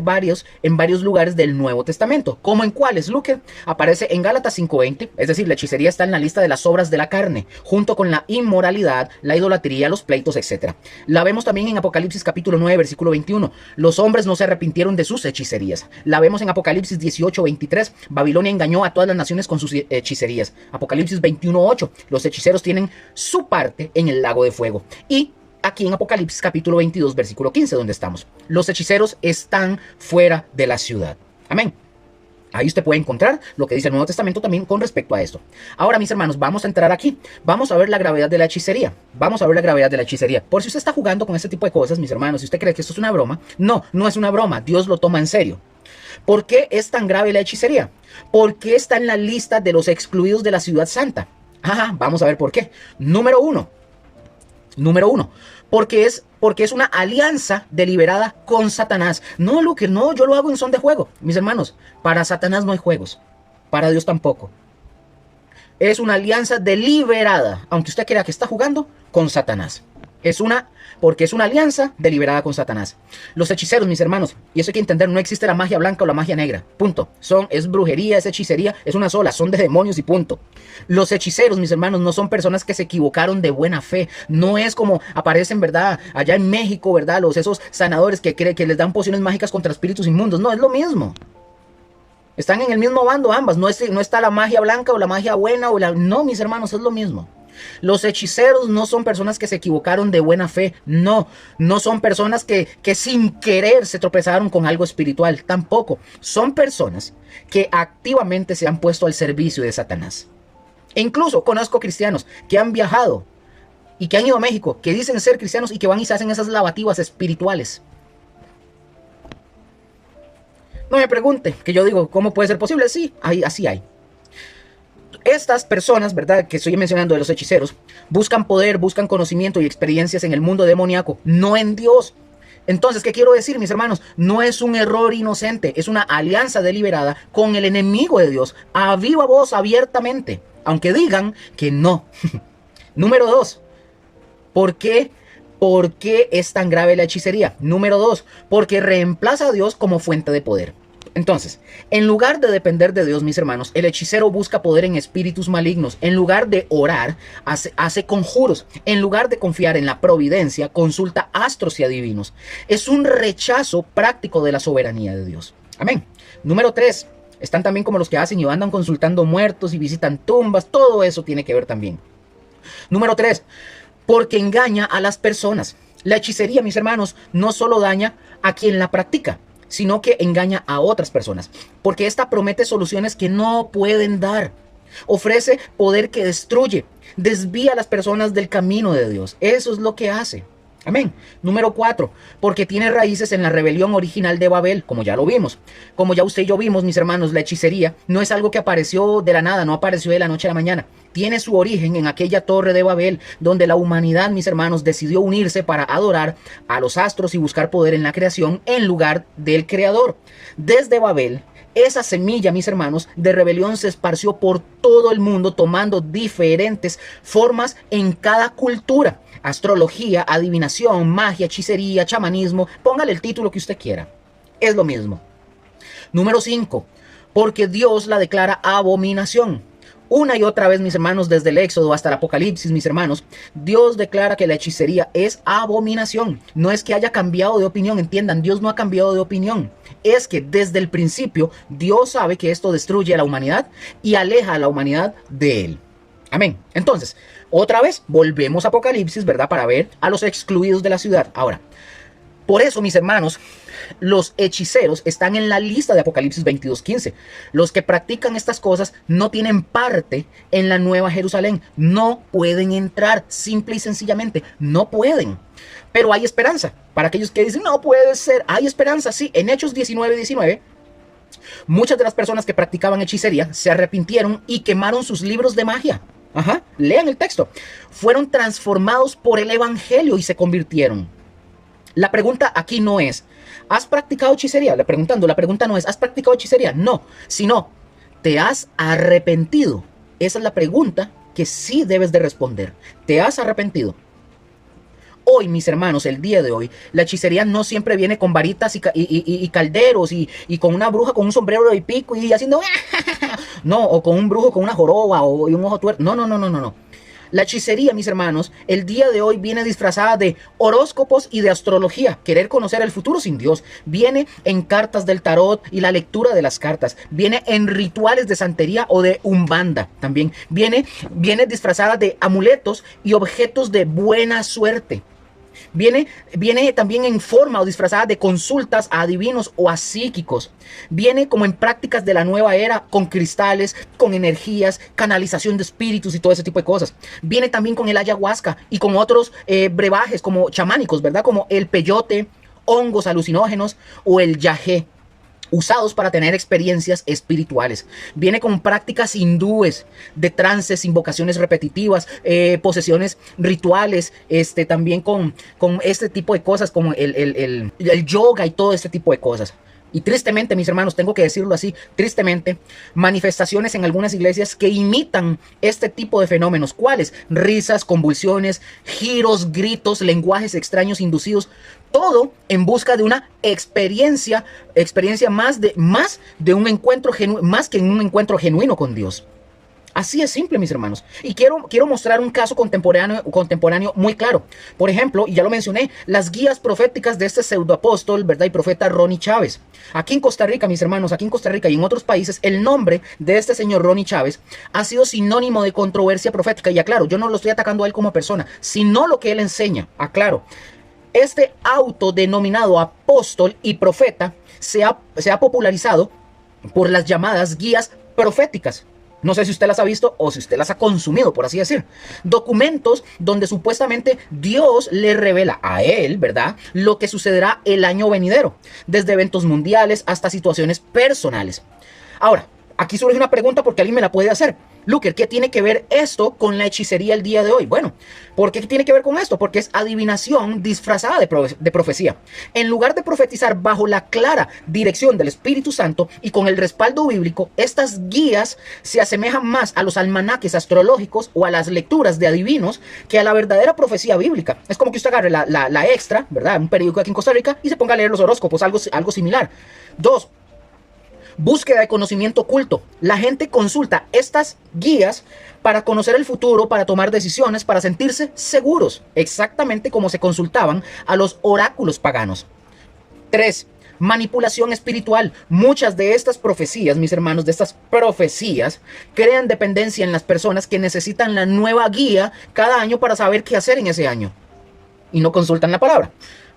en varios lugares del Nuevo Testamento. ¿Cómo en cuáles, Luque? Aparece en Gálatas 5:20, es decir, la hechicería está en la lista de las obras de la carne, junto con la inmoralidad, la idolatría, los pleitos, etc. La vemos también en Apocalipsis capítulo 9, versículo 21. Los hombres no se arrepintieron de sus hechicerías. La vemos en Apocalipsis 18:23. Babilonia engañó a todas las naciones con sus hechicerías. Apocalipsis 21:8. Los hechiceros tienen su parte en el lago de fuego. Y aquí en Apocalipsis capítulo 22, versículo 15, donde estamos. Los hechiceros están fuera de la ciudad. Amén. Ahí usted puede encontrar lo que dice el Nuevo Testamento también con respecto a esto. Ahora, mis hermanos, vamos a entrar aquí. Vamos a ver la gravedad de la hechicería. Vamos a ver la gravedad de la hechicería. Por si usted está jugando con este tipo de cosas, mis hermanos, si usted cree que esto es una broma, no, no es una broma. Dios lo toma en serio. ¿Por qué es tan grave la hechicería? ¿Por qué está en la lista de los excluidos de la ciudad santa? Vamos a ver por qué. Número uno, porque es una alianza deliberada con Satanás. No, Luke, no, yo lo hago en son de juego. Mis hermanos, para Satanás no hay juegos, para Dios tampoco. Es una alianza deliberada, aunque usted crea que está jugando con Satanás. Porque es una alianza deliberada con Satanás. Los hechiceros, mis hermanos, y eso hay que entender, no existe la magia blanca o la magia negra, punto. Es brujería, es hechicería, es una sola, son de demonios y punto. Los hechiceros, mis hermanos, no son personas que se equivocaron de buena fe. No es como aparecen, ¿verdad? Allá en México, ¿verdad? Esos sanadores que creen que les dan pociones mágicas contra espíritus inmundos. No, es lo mismo. Están en el mismo bando ambas. No está la magia blanca o la magia buena No, mis hermanos, es lo mismo. Los hechiceros no son personas que se equivocaron de buena fe. No son personas que sin querer se tropezaron con algo espiritual. Tampoco. Son personas que activamente se han puesto al servicio de Satanás. E incluso conozco cristianos que han viajado y que han ido a México, que dicen ser cristianos y que van y se hacen esas lavativas espirituales. No me pregunte, que yo digo, ¿cómo puede ser posible? Sí, así hay. Estas personas, ¿verdad?, que estoy mencionando de los hechiceros, buscan poder, buscan conocimiento y experiencias en el mundo demoníaco, no en Dios. Entonces, ¿qué quiero decir, mis hermanos? No es un error inocente, es una alianza deliberada con el enemigo de Dios, a viva voz, abiertamente, aunque digan que no. Número 2, ¿por qué es tan grave la hechicería? Número 2, porque reemplaza a Dios como fuente de poder. Entonces, en lugar de depender de Dios, mis hermanos, el hechicero busca poder en espíritus malignos. En lugar de orar, hace conjuros. En lugar de confiar en la providencia, consulta astros y adivinos. Es un rechazo práctico de la soberanía de Dios. Amén. Número 3, están también como los que hacen y andan consultando muertos y visitan tumbas. Todo eso tiene que ver también. Número 3, porque engaña a las personas. La hechicería, mis hermanos, no solo daña a quien la practica, sino que engaña a otras personas, porque esta promete soluciones que no pueden dar. Ofrece poder que destruye, desvía a las personas del camino de Dios. Eso es lo que hace. Amén. Número 4, porque tiene raíces en la rebelión original de Babel, como ya lo vimos. Como ya usted y yo vimos, mis hermanos, la hechicería no es algo que apareció de la nada, no apareció de la noche a la mañana. Tiene su origen en aquella torre de Babel, donde la humanidad, mis hermanos, decidió unirse para adorar a los astros y buscar poder en la creación en lugar del Creador. Desde Babel, esa semilla, mis hermanos, de rebelión se esparció por todo el mundo, tomando diferentes formas en cada cultura. Astrología, adivinación, magia, hechicería, chamanismo, póngale el título que usted quiera. Es lo mismo. Número 5, porque Dios la declara abominación. Una y otra vez, mis hermanos, desde el Éxodo hasta el Apocalipsis, mis hermanos, Dios declara que la hechicería es abominación. No es que haya cambiado de opinión, entiendan, Dios no ha cambiado de opinión. Es que desde el principio Dios sabe que esto destruye a la humanidad y aleja a la humanidad de Él. Amén. Entonces, otra vez, volvemos a Apocalipsis, ¿verdad? Para ver a los excluidos de la ciudad. Ahora, por eso, mis hermanos, los hechiceros están en la lista de Apocalipsis 22:15. Los que practican estas cosas no tienen parte en la Nueva Jerusalén. No pueden entrar, simple y sencillamente. No pueden. Pero hay esperanza. Para aquellos que dicen, no puede ser, hay esperanza. Sí, en Hechos 19:19, muchas de las personas que practicaban hechicería se arrepintieron y quemaron sus libros de magia. Ajá, lean el texto. Fueron transformados por el evangelio y se convirtieron. La pregunta aquí no es, ¿has practicado hechicería? La pregunta no es, ¿has practicado hechicería? No, sino, ¿te has arrepentido? Esa es la pregunta que sí debes de responder. ¿Te has arrepentido? Hoy, mis hermanos, el día de hoy, la hechicería no siempre viene con varitas y calderos y con una bruja con un sombrero de pico y haciendo... No, o con un brujo con una joroba y un ojo tuerto. No. La hechicería, mis hermanos, el día de hoy viene disfrazada de horóscopos y de astrología. Querer conocer el futuro sin Dios. Viene en cartas del tarot y la lectura de las cartas. Viene en rituales de santería o de umbanda. También viene disfrazada de amuletos y objetos de buena suerte. Viene también en forma o disfrazada de consultas a adivinos o a psíquicos. Viene como en prácticas de la nueva era, con cristales, con energías, canalización de espíritus y todo ese tipo de cosas. Viene también con el ayahuasca y con otros brebajes como chamánicos, ¿verdad? Como el peyote, hongos alucinógenos o el yagé, usados para tener experiencias espirituales. Viene con prácticas hindúes de trances, invocaciones repetitivas, posesiones rituales, también con este tipo de cosas como el yoga y todo este tipo de cosas. Y tristemente, mis hermanos, tengo que decirlo así, tristemente, manifestaciones en algunas iglesias que imitan este tipo de fenómenos. ¿Cuáles? Risas, convulsiones, giros, gritos, lenguajes extraños inducidos. Todo en busca de una experiencia más de un encuentro genuino, más que en un encuentro genuino con Dios. Así es simple, mis hermanos. Y quiero mostrar un caso contemporáneo muy claro. Por ejemplo, y ya lo mencioné, las guías proféticas de este pseudoapóstol, ¿verdad? Y profeta Ronnie Chávez. Aquí en Costa Rica, mis hermanos, aquí en Costa Rica y en otros países, el nombre de este señor Ronnie Chávez ha sido sinónimo de controversia profética. Y aclaro, yo no lo estoy atacando a él como persona, sino lo que él enseña. Aclaro. Este autodenominado apóstol y profeta se ha popularizado por las llamadas guías proféticas. No sé si usted las ha visto o si usted las ha consumido, por así decir. Documentos donde supuestamente Dios le revela a él, ¿verdad?, lo que sucederá el año venidero, desde eventos mundiales hasta situaciones personales. Ahora, aquí surge una pregunta porque alguien me la puede hacer. Luker, ¿qué tiene que ver esto con la hechicería el día de hoy? Bueno, ¿por qué tiene que ver con esto? Porque es adivinación disfrazada de profecía. En lugar de profetizar bajo la clara dirección del Espíritu Santo y con el respaldo bíblico, estas guías se asemejan más a los almanaques astrológicos o a las lecturas de adivinos que a la verdadera profecía bíblica. Es como que usted agarre la Extra, ¿verdad?, un periódico aquí en Costa Rica, y se ponga a leer los horóscopos, algo similar. 2. Búsqueda de conocimiento oculto. La gente consulta estas guías para conocer el futuro, para tomar decisiones, para sentirse seguros, exactamente como se consultaban a los oráculos paganos. 3. Manipulación espiritual. Muchas de estas profecías, mis hermanos, de estas profecías, crean dependencia en las personas que necesitan la nueva guía cada año para saber qué hacer en ese año. Y no consultan la palabra.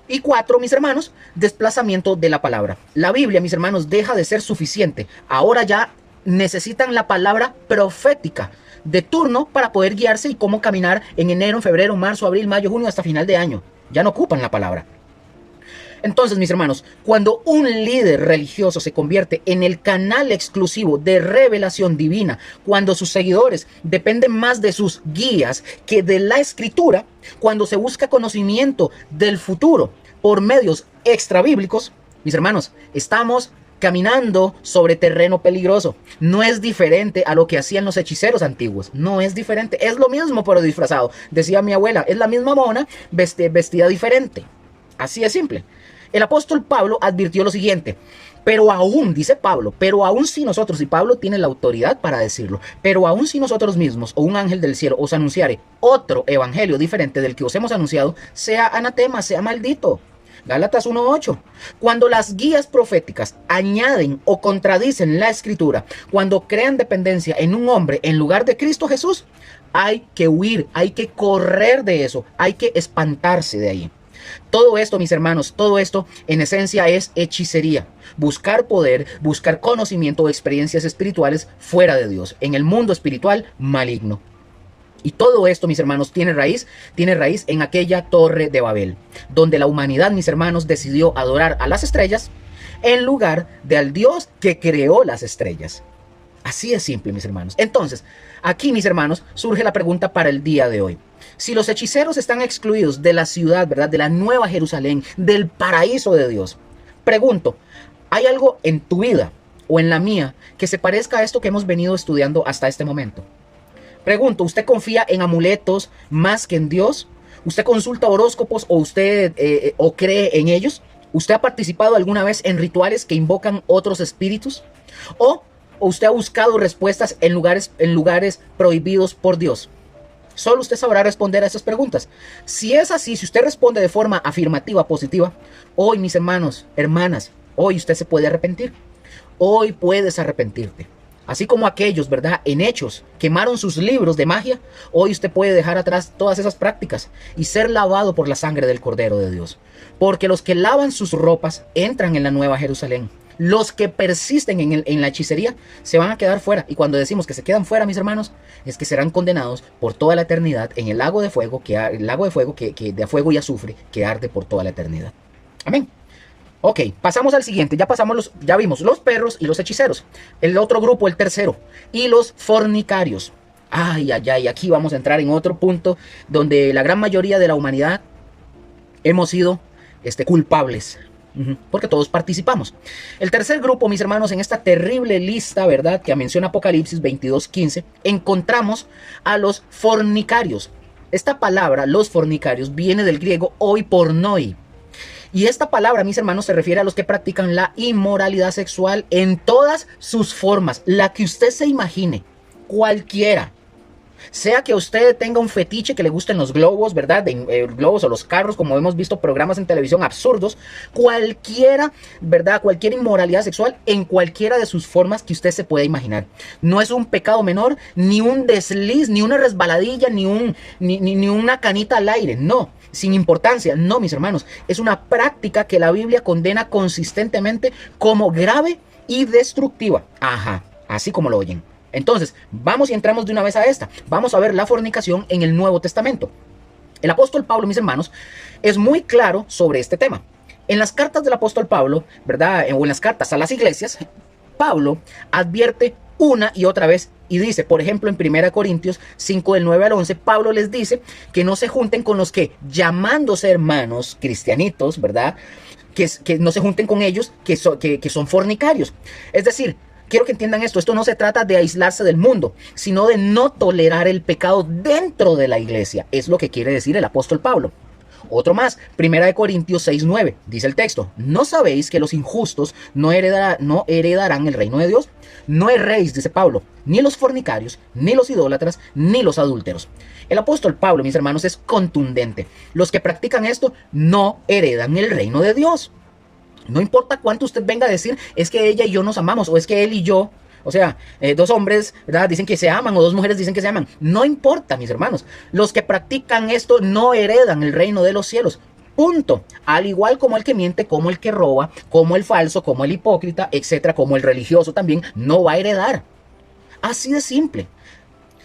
Y 4, mis hermanos, desplazamiento de la palabra. La Biblia, mis hermanos, deja de ser suficiente. Ahora ya necesitan la palabra profética de turno para poder guiarse y cómo caminar en enero, febrero, marzo, abril, mayo, junio, hasta final de año. ya no ocupan la palabra. Entonces, mis hermanos, cuando un líder religioso se convierte en el canal exclusivo de revelación divina, cuando sus seguidores dependen más de sus guías que de la escritura, cuando se busca conocimiento del futuro por medios extrabíblicos, mis hermanos, estamos caminando sobre terreno peligroso. No es diferente a lo que hacían los hechiceros antiguos. No es diferente. Es lo mismo pero disfrazado. Decía mi abuela, es la misma mona vestida diferente. Así es simple. El apóstol Pablo advirtió lo siguiente: pero aún, dice Pablo, pero aún si nosotros, y Pablo tiene la autoridad para decirlo, pero aún si nosotros mismos o un ángel del cielo os anunciare otro evangelio diferente del que os hemos anunciado, sea anatema, sea maldito. Gálatas 1:8. Cuando las guías proféticas añaden o contradicen la escritura, cuando crean dependencia en un hombre en lugar de Cristo Jesús, hay que huir, hay que correr de eso, hay que espantarse de ahí. Todo esto, mis hermanos, todo esto en esencia es hechicería. Buscar poder, buscar conocimiento o experiencias espirituales fuera de Dios, en el mundo espiritual maligno. Y todo esto, mis hermanos, tiene raíz en aquella torre de Babel, donde la humanidad, mis hermanos, decidió adorar a las estrellas en lugar de al Dios que creó las estrellas. Así es simple, mis hermanos. Entonces, aquí, mis hermanos, surge la pregunta para el día de hoy. Si los hechiceros están excluidos de la ciudad, ¿verdad?, de la Nueva Jerusalén, del paraíso de Dios, pregunto, ¿hay algo en tu vida o en la mía que se parezca a esto que hemos venido estudiando hasta este momento? Pregunto, ¿usted confía en amuletos más que en Dios? ¿Usted consulta horóscopos o usted o cree en ellos? ¿Usted ha participado alguna vez en rituales que invocan otros espíritus? ¿O usted ha buscado respuestas en lugares prohibidos por Dios? Solo usted sabrá responder a esas preguntas. Si es así, si usted responde de forma afirmativa, positiva, hoy, mis hermanos, hermanas, hoy usted se puede arrepentir. Hoy puedes arrepentirte. Así como aquellos, ¿verdad?, en Hechos quemaron sus libros de magia, hoy usted puede dejar atrás todas esas prácticas y ser lavado por la sangre del Cordero de Dios. Porque los que lavan sus ropas entran en la Nueva Jerusalén. Los que persisten en la hechicería se van a quedar fuera. Y cuando decimos que se quedan fuera, mis hermanos, es que serán condenados por toda la eternidad en el lago de fuego, de fuego y azufre que arde por toda la eternidad. Amén. Ok, pasamos al siguiente. Ya vimos los perros y los hechiceros. El otro grupo, el tercero, y los fornicarios. Ay, aquí vamos a entrar en otro punto donde la gran mayoría de la humanidad hemos sido culpables. Porque todos participamos. El tercer grupo, mis hermanos, en esta terrible lista, ¿verdad?, que menciona Apocalipsis 22:15, encontramos a los fornicarios. Esta palabra, los fornicarios, viene del griego oipornoi. Y esta palabra, mis hermanos, se refiere a los que practican la inmoralidad sexual en todas sus formas, la que usted se imagine, cualquiera. Sea que usted tenga un fetiche que le gusten los globos, ¿verdad? Globos o los carros, como hemos visto programas en televisión absurdos. Cualquiera, ¿verdad? Cualquier inmoralidad sexual en cualquiera de sus formas que usted se pueda imaginar. No es un pecado menor, ni un desliz, ni una resbaladilla, ni una canita al aire. No, sin importancia. No, mis hermanos. Es una práctica que la Biblia condena consistentemente como grave y destructiva. Ajá, así como lo oyen. Entonces, vamos y entramos de una vez a esta. Vamos a ver la fornicación en el Nuevo Testamento. El apóstol Pablo, mis hermanos, es muy claro sobre este tema. En las cartas del apóstol Pablo, ¿verdad?, o en las cartas a las iglesias, Pablo advierte una y otra vez y dice, por ejemplo, en 1 Corintios 5, del 9 al 11, Pablo les dice que no se junten con los que, llamándose hermanos cristianitos, ¿verdad?, que no se junten con ellos que son fornicarios. Es decir, quiero que entiendan esto no se trata de aislarse del mundo, sino de no tolerar el pecado dentro de la iglesia. Es lo que quiere decir el apóstol Pablo. Otro más, 1 Corintios 6:9, dice el texto, ¿no sabéis que los injustos no heredarán el reino de Dios? No erréis, dice Pablo, ni los fornicarios, ni los idólatras, ni los adúlteros. El apóstol Pablo, mis hermanos, es contundente. Los que practican esto no heredan el reino de Dios. No importa cuánto usted venga a decir, es que ella y yo nos amamos, o es que él y yo, o sea, dos hombres, ¿verdad?, dicen que se aman, o dos mujeres dicen que se aman. No importa, mis hermanos. Los que practican esto no heredan el reino de los cielos. Punto. Al igual como el que miente, como el que roba, como el falso, como el hipócrita, etcétera, como el religioso también, no va a heredar. Así de simple.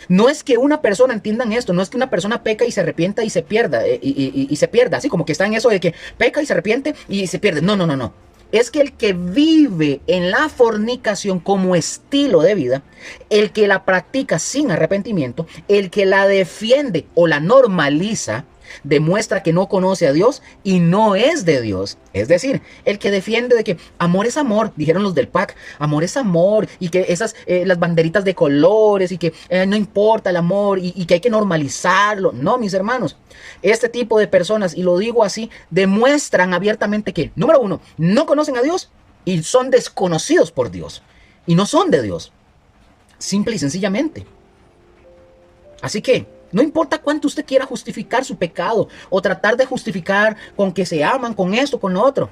No es que una persona, entiendan esto, no es que una persona peca y se arrepienta y se pierda, y se pierda, así como que está en eso de que peca y se arrepiente y se pierde. No, no, no, no. Es que el que vive en la fornicación como estilo de vida, el que la practica sin arrepentimiento, el que la defiende o la normaliza, demuestra que no conoce a Dios y no es de Dios. Es decir, el que defiende de que amor es amor, dijeron los del PAC, amor es amor, y que esas, las banderitas de colores, y que no importa el amor, y que hay que normalizarlo. No, mis hermanos, este tipo de personas, y lo digo así, demuestran abiertamente que, número uno, no conocen a Dios y son desconocidos por Dios, y no son de Dios, simple y sencillamente. Así que no importa cuánto usted quiera justificar su pecado o tratar de justificar con que se aman, con esto, con lo otro.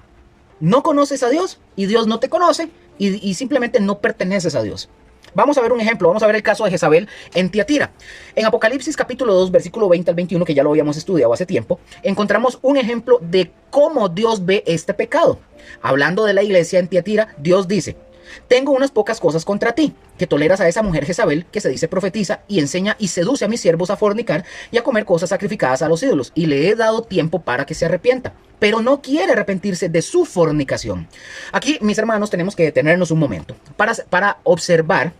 No conoces a Dios y Dios no te conoce y simplemente no perteneces a Dios. Vamos a ver un ejemplo, vamos a ver el caso de Jezabel en Tiatira. En Apocalipsis capítulo 2, versículo 20 al 21, que ya lo habíamos estudiado hace tiempo, encontramos un ejemplo de cómo Dios ve este pecado. Hablando de la iglesia en Tiatira, Dios dice: tengo unas pocas cosas contra ti, que toleras a esa mujer Jezabel, que se dice profetiza, y enseña y seduce a mis siervos a fornicar y a comer cosas sacrificadas a los ídolos, y le he dado tiempo para que se arrepienta, pero no quiere arrepentirse de su fornicación. Aquí, mis hermanos, tenemos que detenernos un momento para observar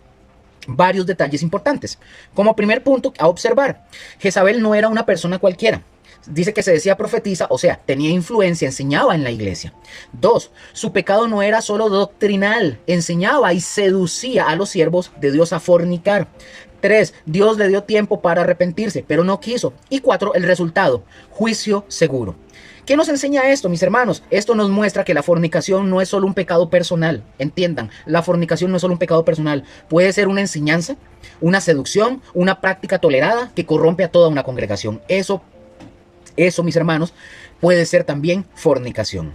varios detalles importantes. Como primer punto a observar, Jezabel no era una persona cualquiera. Dice que se decía profetiza, o sea, tenía influencia, enseñaba en la iglesia. 2. Su pecado no era solo doctrinal, enseñaba y seducía a los siervos de Dios a fornicar. 3. Dios le dio tiempo para arrepentirse, pero no quiso. Y 4. El resultado, juicio seguro. ¿Qué nos enseña esto, mis hermanos? Esto nos muestra que la fornicación no es solo un pecado personal. Entiendan, la fornicación no es solo un pecado personal. Puede ser una enseñanza, una seducción, una práctica tolerada que corrompe a toda una congregación. Eso, mis hermanos, puede ser también fornicación.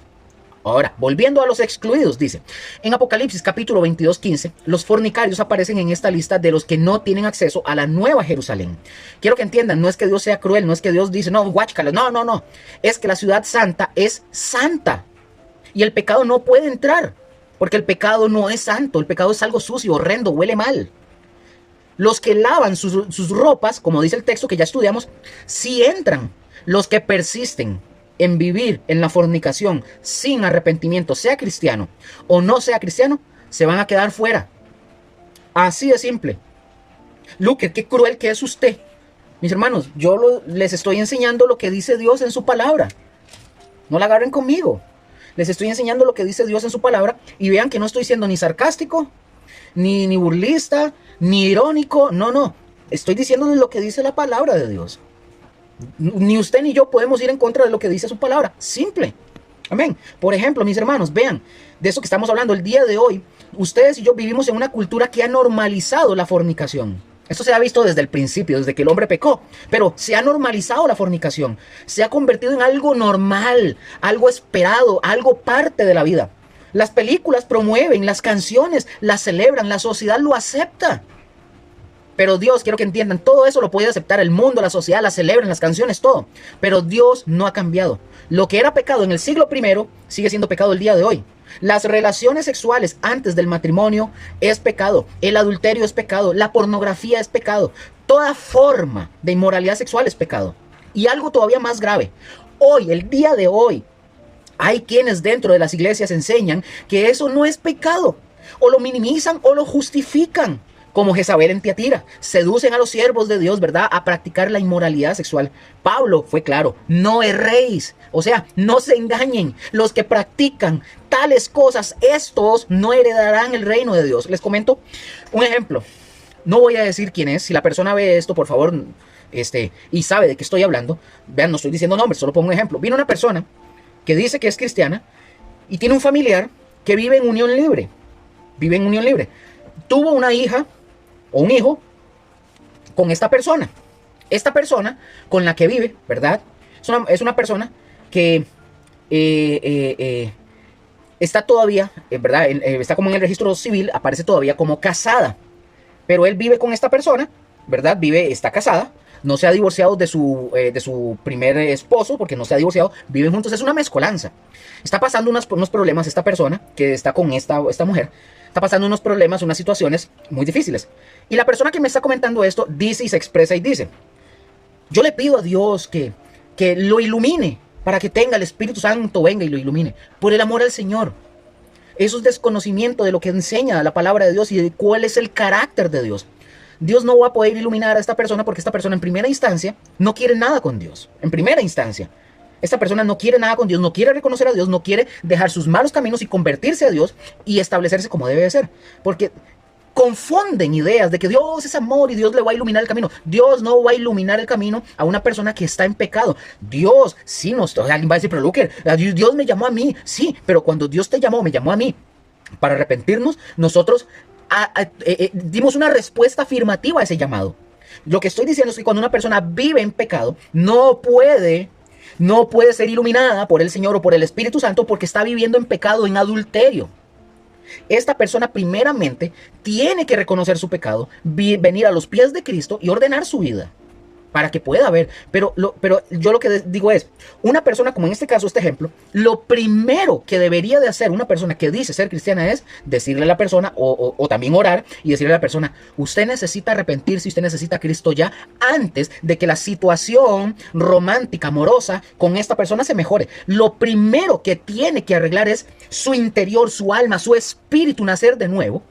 Ahora, volviendo a los excluidos, dice, en Apocalipsis capítulo 22, 15, los fornicarios aparecen en esta lista de los que no tienen acceso a la nueva Jerusalén. Quiero que entiendan, no es que Dios sea cruel, no es que Dios dice, no, guáchcala, no, no, no. Es que la ciudad santa es santa y el pecado no puede entrar, porque el pecado no es santo, el pecado es algo sucio, horrendo, huele mal. Los que lavan sus ropas, como dice el texto que ya estudiamos, sí entran. Los que persisten en vivir en la fornicación sin arrepentimiento, sea cristiano o no sea cristiano, se van a quedar fuera. Así de simple. Luke, qué cruel que es usted. Mis hermanos, yo les estoy enseñando lo que dice Dios en su palabra. No la agarren conmigo. Les estoy enseñando lo que dice Dios en su palabra y vean que no estoy siendo ni sarcástico, ni burlista, ni irónico. No, no. Estoy diciéndoles lo que dice la palabra de Dios. Ni usted ni yo podemos ir en contra de lo que dice su palabra. Simple. Amén. Por ejemplo, mis hermanos, vean, de eso que estamos hablando el día de hoy, ustedes y yo vivimos en una cultura que ha normalizado la fornicación. Esto se ha visto desde el principio, desde que el hombre pecó, pero se ha normalizado la fornicación. Se ha convertido en algo normal, algo esperado, algo parte de la vida. Las películas promueven, las canciones las celebran, la sociedad lo acepta. Pero Dios, quiero que entiendan, todo eso lo puede aceptar el mundo, la sociedad, la celebran, las canciones, todo. Pero Dios no ha cambiado. Lo que era pecado en el siglo I sigue siendo pecado el día de hoy. Las relaciones sexuales antes del matrimonio es pecado. El adulterio es pecado. La pornografía es pecado. Toda forma de inmoralidad sexual es pecado. Y algo todavía más grave. Hoy, el día de hoy, hay quienes dentro de las iglesias enseñan que eso no es pecado. O lo minimizan o lo justifican. Como Jezabel en Tiatira, seducen a los siervos de Dios, ¿verdad?, a practicar la inmoralidad sexual. Pablo fue claro, no erréis, o sea, no se engañen. Los que practican tales cosas, estos no heredarán el reino de Dios. Les comento un ejemplo. No voy a decir quién es. Si la persona ve esto, por favor, y sabe de qué estoy hablando, vean, no estoy diciendo nombres, solo pongo un ejemplo. Viene una persona que dice que es cristiana y tiene un familiar que vive en unión libre. Vive en unión libre. Tuvo una hija o un hijo con esta persona. Esta persona con la que vive, ¿verdad? Es una persona que está todavía, ¿verdad? Está como en el registro civil, aparece todavía como casada. Pero él vive con esta persona, ¿verdad? Está casada, no se ha divorciado de su primer esposo, porque no se ha divorciado, viven juntos, es una mezcolanza. Está pasando unos problemas esta persona que está con esta mujer, está pasando unos problemas, unas situaciones muy difíciles. Y la persona que me está comentando esto dice y se expresa y dice, yo le pido a Dios que lo ilumine, para que tenga el Espíritu Santo, venga y lo ilumine, por el amor al Señor. Eso es desconocimiento de lo que enseña la palabra de Dios y de cuál es el carácter de Dios. Dios no va a poder iluminar a esta persona porque esta persona en primera instancia no quiere nada con Dios. En primera instancia, esta persona no quiere nada con Dios, no quiere reconocer a Dios, no quiere dejar sus malos caminos y convertirse a Dios y establecerse como debe de ser. Porque confunden ideas de que Dios es amor y Dios le va a iluminar el camino. Dios no va a iluminar el camino a una persona que está en pecado. Dios, sí, alguien va a decir, pero Luker, Dios me llamó a mí. Sí, pero cuando Dios te llamó, me llamó a mí para arrepentirnos, nosotros dimos una respuesta afirmativa a ese llamado. Lo que estoy diciendo es que cuando una persona vive en pecado, no puede ser iluminada por el Señor o por el Espíritu Santo porque está viviendo en pecado, en adulterio. Esta persona primeramente tiene que reconocer su pecado, venir a los pies de Cristo y ordenar su vida para que pueda ver. Pero yo lo que digo es, una persona como en este caso, este ejemplo, lo primero que debería de hacer una persona que dice ser cristiana es decirle a la persona o también orar y decirle a la persona, usted necesita arrepentirse, usted necesita a Cristo ya antes de que la situación romántica, amorosa con esta persona se mejore. Lo primero que tiene que arreglar es su interior, su alma, su espíritu, nacer de nuevo.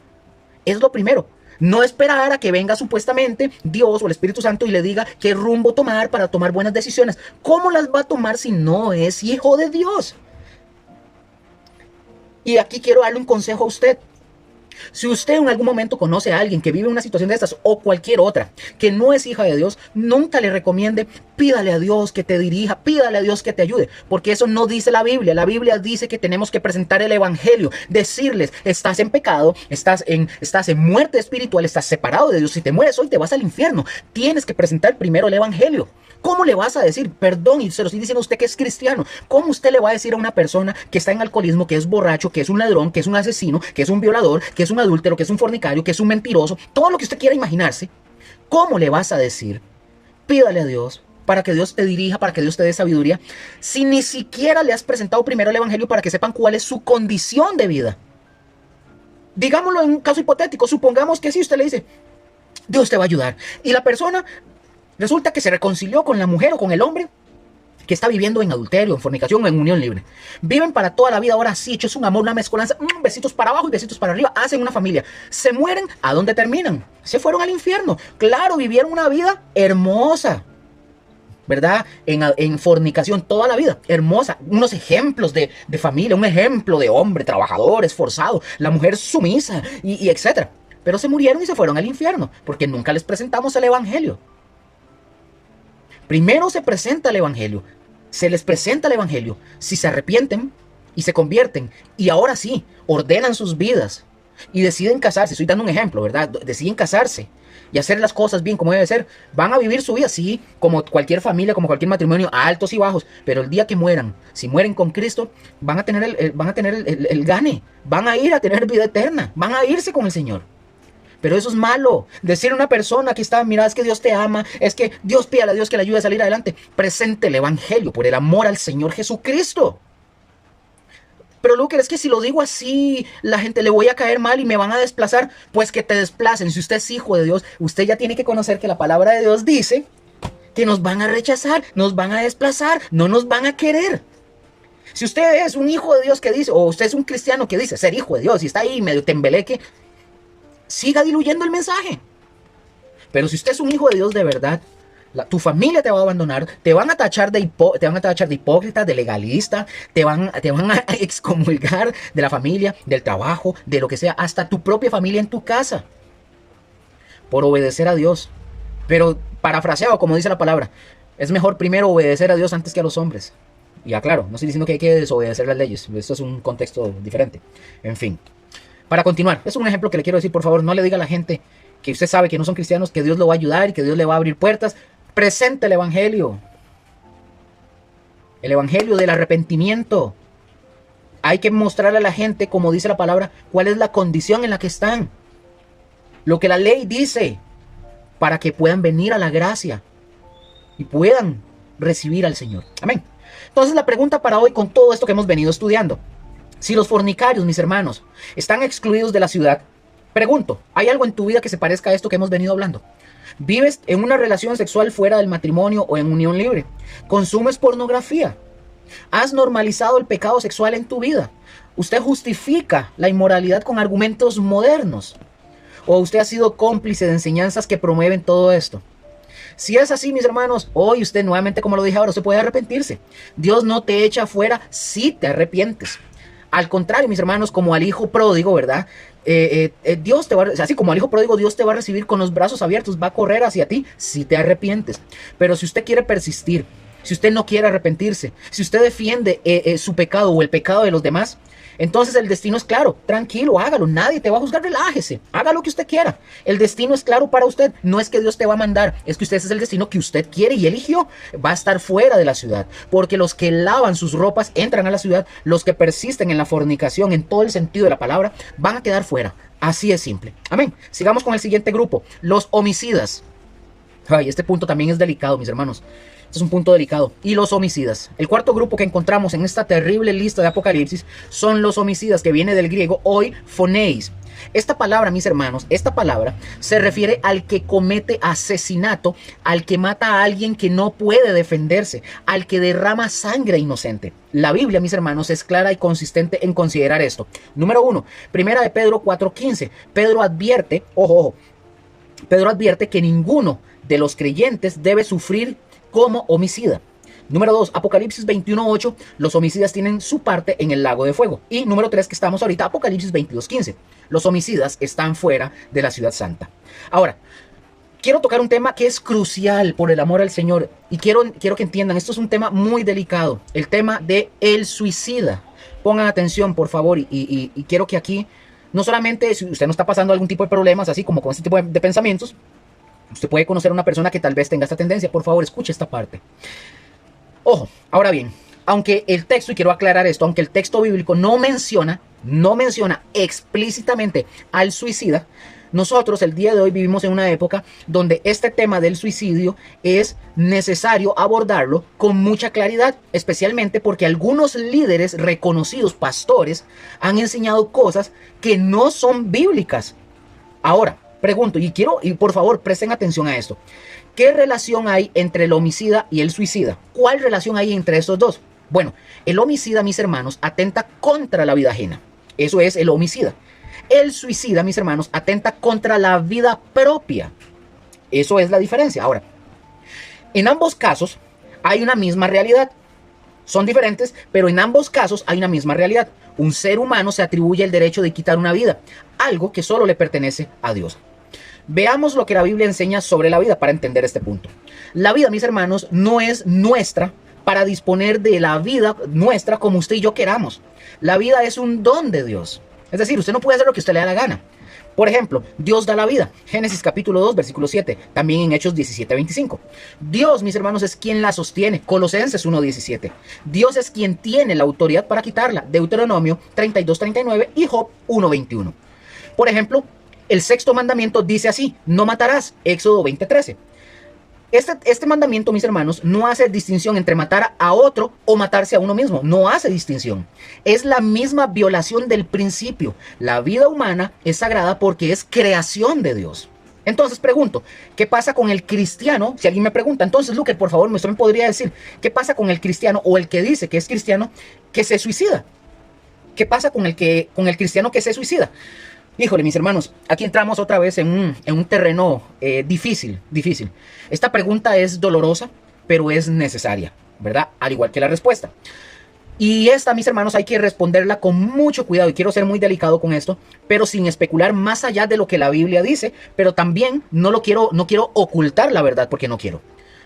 Es lo primero. No esperar a que venga supuestamente Dios o el Espíritu Santo y le diga qué rumbo tomar para tomar buenas decisiones. ¿Cómo las va a tomar si no es hijo de Dios? Y aquí quiero darle un consejo a usted. Si usted en algún momento conoce a alguien que vive una situación de estas o cualquier otra que no es hija de Dios, nunca le recomiende, pídale a Dios que te dirija, pídale a Dios que te ayude, porque eso no dice la Biblia. La Biblia dice que tenemos que presentar el Evangelio, decirles, estás en pecado, estás en muerte espiritual, estás separado de Dios, si te mueres hoy te vas al infierno. Tienes que presentar primero el Evangelio. ¿Cómo le vas a decir perdón? Y se lo estoy diciendo a usted que es cristiano. ¿Cómo usted le va a decir a una persona que está en alcoholismo, que es borracho, que es un ladrón, que es un asesino, que es un violador, que es un adúltero, que es un fornicario, que es un mentiroso, todo lo que usted quiera imaginarse? ¿Cómo le vas a decir? Pídale a Dios para que Dios te dirija, para que Dios te dé sabiduría, si ni siquiera le has presentado primero el Evangelio para que sepan cuál es su condición de vida. Digámoslo en un caso hipotético, supongamos que si usted le dice, Dios te va a ayudar, y la persona resulta que se reconcilió con la mujer o con el hombre que está viviendo en adulterio, en fornicación o en unión libre. Viven para toda la vida, ahora sí, hecho es un amor, una mezcolanza, besitos para abajo y besitos para arriba, hacen una familia. Se mueren, ¿a dónde terminan? Se fueron al infierno. Claro, vivieron una vida hermosa, ¿verdad? En fornicación toda la vida, hermosa. Unos ejemplos de familia, un ejemplo de hombre, trabajador, esforzado, la mujer sumisa y etcétera. Pero se murieron y se fueron al infierno porque nunca les presentamos el Evangelio. Primero se presenta el Evangelio, se les presenta el Evangelio. Si se arrepienten y se convierten y ahora sí ordenan sus vidas y deciden casarse, estoy dando un ejemplo, ¿verdad? Deciden casarse y hacer las cosas bien como debe ser, van a vivir su vida, sí, como cualquier familia, como cualquier matrimonio, altos y bajos, pero el día que mueran, si mueren con Cristo, van a tener el gane, van a ir a tener vida eterna, van a irse con el Señor. Pero eso es malo. Decir a una persona que está, mira, es que Dios te ama, es que Dios, pídale a Dios que le ayude a salir adelante. Presente el Evangelio por el amor al Señor Jesucristo. Pero Luker, es que si lo digo así, la gente le voy a caer mal y me van a desplazar. Pues que te desplacen. Si usted es hijo de Dios, usted ya tiene que conocer que la palabra de Dios dice que nos van a rechazar, nos van a desplazar, no nos van a querer. Si usted es un hijo de Dios que dice, o usted es un cristiano que dice ser hijo de Dios y está ahí medio tembeleque, siga diluyendo el mensaje. Pero si usted es un hijo de Dios de verdad, tu familia te va a abandonar, te van a tachar de hipócrita, de legalista, te van a excomulgar de la familia, del trabajo, de lo que sea, hasta tu propia familia en tu casa, por obedecer a Dios. Pero parafraseado, como dice la palabra, es mejor primero obedecer a Dios antes que a los hombres. Y aclaro, no estoy diciendo que hay que desobedecer las leyes, esto es un contexto diferente. En fin. Para continuar, es un ejemplo que le quiero decir, por favor, no le diga a la gente que usted sabe que no son cristianos, que Dios lo va a ayudar y que Dios le va a abrir puertas. Presente el Evangelio del arrepentimiento. Hay que mostrarle a la gente, como dice la palabra, cuál es la condición en la que están. Lo que la ley dice, para que puedan venir a la gracia. y puedan recibir al Señor. Amén. Entonces la pregunta para hoy, con todo esto que hemos venido estudiando: si los fornicarios, mis hermanos, están excluidos de la ciudad, pregunto, ¿hay algo en tu vida que se parezca a esto que hemos venido hablando? ¿Vives en una relación sexual fuera del matrimonio o en unión libre? ¿Consumes pornografía? ¿Has normalizado el pecado sexual en tu vida? ¿Usted justifica la inmoralidad con argumentos modernos? ¿O usted ha sido cómplice de enseñanzas que promueven todo esto? Si es así, mis hermanos, hoy usted nuevamente, como lo dije ahora, usted puede arrepentirse. Dios no te echa fuera si te arrepientes. Al contrario, mis hermanos, como al hijo pródigo, ¿verdad? Dios te va, así como al hijo pródigo, Dios te va a recibir con los brazos abiertos, va a correr hacia ti si te arrepientes. Pero si usted quiere persistir, si usted no quiere arrepentirse, si usted defiende su pecado o el pecado de los demás, entonces el destino es claro. Tranquilo, hágalo, nadie te va a juzgar, relájese, haga lo que usted quiera. El destino es claro para usted. No es que Dios te va a mandar, es que usted es el destino que usted quiere y eligió. Va a estar fuera de la ciudad, porque los que lavan sus ropas entran a la ciudad. Los que persisten en la fornicación, en todo el sentido de la palabra, van a quedar fuera. Así es simple. Amén. Sigamos con el siguiente grupo: los homicidas. Ay, este punto también es delicado, mis hermanos. Este es un punto delicado. Y los homicidas. El cuarto grupo que encontramos en esta terrible lista de Apocalipsis son los homicidas, que viene del griego hoi phoneis. Esta palabra, mis hermanos, esta palabra se refiere al que comete asesinato, al que mata a alguien que no puede defenderse, al que derrama sangre inocente. La Biblia, mis hermanos, es clara y consistente en considerar esto. Número 1, primera de Pedro 4:15. Pedro advierte, ojo, Pedro advierte que ninguno de los creyentes debe sufrir como homicida. Número 2, Apocalipsis 21:8, los homicidas tienen su parte en el lago de fuego. Y número 3, que estamos ahorita, Apocalipsis 22:15, los homicidas están fuera de la ciudad santa. Ahora, quiero tocar un tema que es crucial por el amor al Señor, y quiero que entiendan, esto es un tema muy delicado, el tema de el suicida. Pongan atención, por favor, y quiero que aquí, no solamente si usted no está pasando algún tipo de problemas, así como con este tipo de pensamientos, usted puede conocer a una persona que tal vez tenga esta tendencia. Por favor, escuche esta parte. Ojo, ahora bien, aunque el texto, y quiero aclarar esto, aunque el texto bíblico no menciona explícitamente al suicida, nosotros el día de hoy vivimos en una época donde este tema del suicidio es necesario abordarlo con mucha claridad, especialmente porque algunos líderes reconocidos, pastores, han enseñado cosas que no son bíblicas. Ahora, pregunto, y por favor presten atención a esto: ¿qué relación hay entre el homicida y el suicida? ¿Cuál relación hay entre estos dos? Bueno, el homicida, mis hermanos, atenta contra la vida ajena. Eso es el homicida. El suicida, mis hermanos, atenta contra la vida propia. Eso es la diferencia. Ahora, en ambos casos hay una misma realidad. Son diferentes, pero en ambos casos hay una misma realidad. Un ser humano se atribuye el derecho de quitar una vida, algo que solo le pertenece a Dios. Veamos lo que la Biblia enseña sobre la vida para entender este punto. La vida, mis hermanos, no es nuestra para disponer de la vida nuestra como usted y yo queramos. La vida es un don de Dios. Es decir, usted no puede hacer lo que usted le da la gana. Por ejemplo, Dios da la vida. Génesis capítulo 2, versículo 7. También en Hechos 17:25. Dios, mis hermanos, es quien la sostiene. Colosenses 1:17. Dios es quien tiene la autoridad para quitarla. Deuteronomio 32:39 y Job 1:21. Por ejemplo, el sexto mandamiento dice así: no matarás. Éxodo 20:13. Este mandamiento, mis hermanos, no hace distinción entre matar a otro o matarse a uno mismo. No hace distinción. Es la misma violación del principio. La vida humana es sagrada porque es creación de Dios. Entonces pregunto, ¿qué pasa con el cristiano? Si alguien me pregunta, entonces, Luque, por favor, usted me podría decir, ¿qué pasa con el cristiano o el que dice que es cristiano que se suicida? ¿Qué pasa con el cristiano que se suicida? Híjole, mis hermanos, aquí entramos otra vez en un terreno difícil. Esta pregunta es dolorosa, pero es necesaria, ¿verdad? Al igual que la respuesta. Y esta, mis hermanos, hay que responderla con mucho cuidado, y quiero ser muy delicado con esto, pero sin especular más allá de lo que la Biblia dice, pero también no quiero ocultar la verdad, porque no quiero.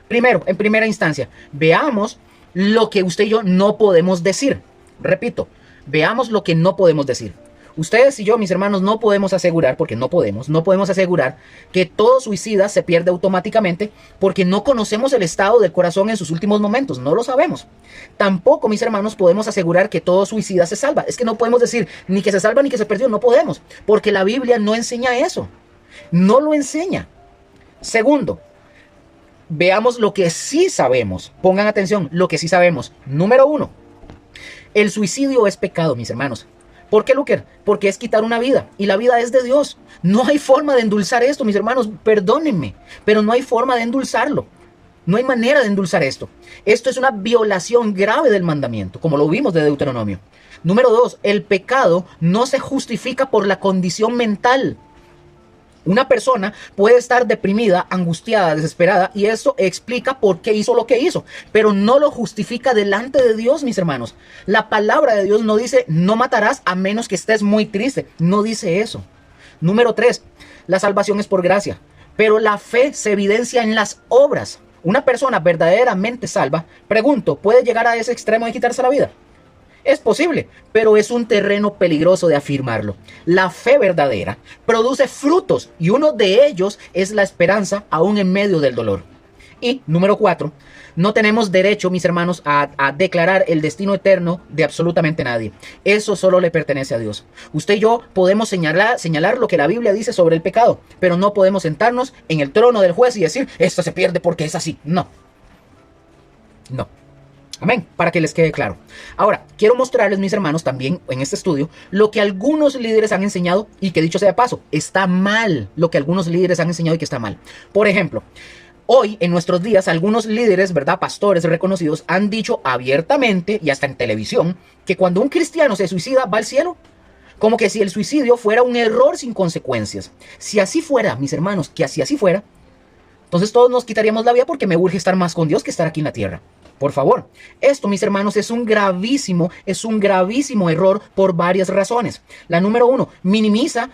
Primero, en primera instancia, veamos lo que usted y yo no podemos decir. Repito, veamos lo que no podemos decir. Ustedes y yo, mis hermanos, no podemos asegurar, porque no podemos asegurar que todo suicida se pierde automáticamente, porque no conocemos el estado del corazón en sus últimos momentos, no lo sabemos. Tampoco, mis hermanos, podemos asegurar que todo suicida se salva. Es que no podemos decir ni que se salva ni que se perdió, no podemos, porque la Biblia no enseña eso, no lo enseña. Segundo, veamos lo que sí sabemos. Pongan atención, lo que sí sabemos. Número 1, el suicidio es pecado, mis hermanos. ¿Por qué, Luker? Porque es quitar una vida y la vida es de Dios. No hay forma de endulzar esto, mis hermanos, perdónenme, pero no hay forma de endulzarlo. No hay manera de endulzar esto. Esto es una violación grave del mandamiento, como lo vimos de Deuteronomio. Número 2, el pecado no se justifica por la condición mental. Una persona puede estar deprimida, angustiada, desesperada, y esto explica por qué hizo lo que hizo, pero no lo justifica delante de Dios, mis hermanos. La palabra de Dios no dice no matarás a menos que estés muy triste. No dice eso. Número 3, la salvación es por gracia, pero la fe se evidencia en las obras. Una persona verdaderamente salva, pregunto, ¿puede llegar a ese extremo de quitarse la vida? Es posible, pero es un terreno peligroso de afirmarlo. La fe verdadera produce frutos y uno de ellos es la esperanza aún en medio del dolor. Y número 4, no tenemos derecho, mis hermanos, a declarar el destino eterno de absolutamente nadie. Eso solo le pertenece a Dios. Usted y yo podemos señalar lo que la Biblia dice sobre el pecado, pero no podemos sentarnos en el trono del juez y decir, esto se pierde porque es así. No. No. Amén, para que les quede claro. Ahora, quiero mostrarles, mis hermanos, también en este estudio, lo que algunos líderes han enseñado y que, dicho sea de paso, está mal. Lo que algunos líderes han enseñado y que está mal. Por ejemplo, hoy, en nuestros días, algunos líderes, ¿verdad? Pastores reconocidos han dicho abiertamente y hasta en televisión que cuando un cristiano se suicida va al cielo. Como que si el suicidio fuera un error sin consecuencias. Si así fuera, mis hermanos, que así fuera, entonces todos nos quitaríamos la vida porque me urge estar más con Dios que estar aquí en la tierra. Por favor, esto, mis hermanos, es un gravísimo error por varias razones. La número 1, minimiza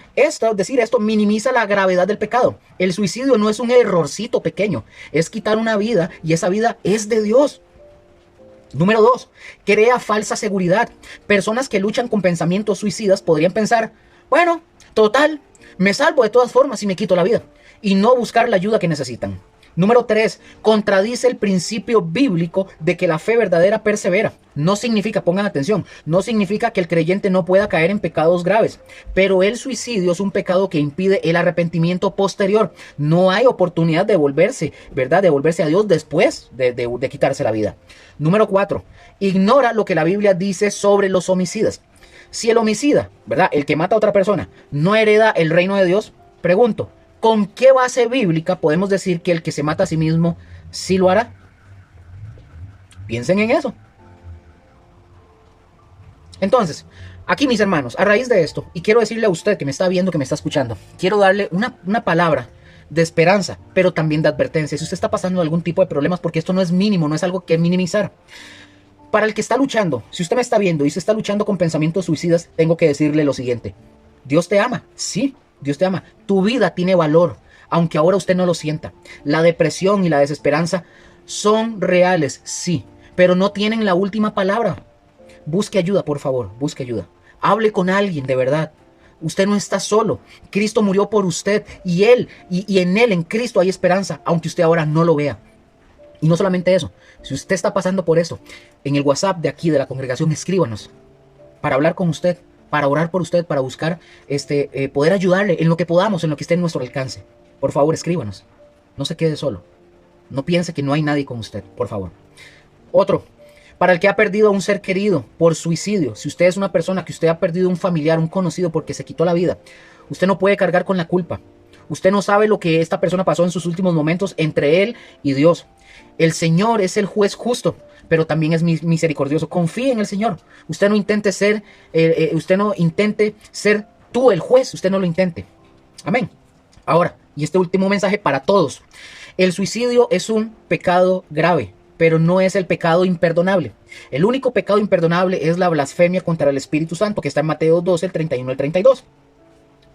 la gravedad del pecado. El suicidio no es un errorcito pequeño, es quitar una vida y esa vida es de Dios. Número 2, crea falsa seguridad. Personas que luchan con pensamientos suicidas podrían pensar, bueno, total, me salvo de todas formas si me quito la vida, y no buscar la ayuda que necesitan. Número 3, contradice el principio bíblico de que la fe verdadera persevera. No significa, pongan atención, no significa que el creyente no pueda caer en pecados graves, pero el suicidio es un pecado que impide el arrepentimiento posterior. No hay oportunidad de volverse, ¿verdad? De volverse a Dios después de quitarse la vida. Número 4, ignora lo que la Biblia dice sobre los homicidas. Si el homicida, ¿verdad? El que mata a otra persona, no hereda el reino de Dios, pregunto, ¿con qué base bíblica podemos decir que el que se mata a sí mismo sí lo hará? Piensen en eso. Entonces, aquí, mis hermanos, a raíz de esto, y quiero decirle a usted que me está viendo, que me está escuchando, quiero darle una palabra de esperanza, pero también de advertencia. Si usted está pasando algún tipo de problemas, porque esto no es mínimo, no es algo que minimizar. Para el que está luchando, si usted me está viendo y se está luchando con pensamientos suicidas, tengo que decirle lo siguiente. Dios te ama, sí. Dios te ama. Tu vida tiene valor, aunque ahora usted no lo sienta. La depresión y la desesperanza son reales, sí, pero no tienen la última palabra. Busque ayuda, por favor, busque ayuda. Hable con alguien de verdad. Usted no está solo. Cristo murió por usted y en Él, en Cristo hay esperanza, aunque usted ahora no lo vea. Y no solamente eso, si usted está pasando por eso, en el WhatsApp de aquí de la congregación, escríbanos para hablar con usted, para orar por usted, para buscar poder ayudarle en lo que podamos, en lo que esté en nuestro alcance. Por favor, escríbanos. No se quede solo. No piense que no hay nadie con usted, por favor. Otro, para el que ha perdido a un ser querido por suicidio. Si usted es una persona que usted ha perdido un familiar, un conocido porque se quitó la vida, usted no puede cargar con la culpa. Usted no sabe lo que esta persona pasó en sus últimos momentos entre él y Dios. El Señor es el juez justo, pero también es misericordioso. Confíe en el Señor. Usted no intente ser tú el juez. Usted no lo intente. Amén. Ahora, y este último mensaje para todos. El suicidio es un pecado grave, pero no es el pecado imperdonable. El único pecado imperdonable es la blasfemia contra el Espíritu Santo, que está en Mateo 12, el 31 al 32.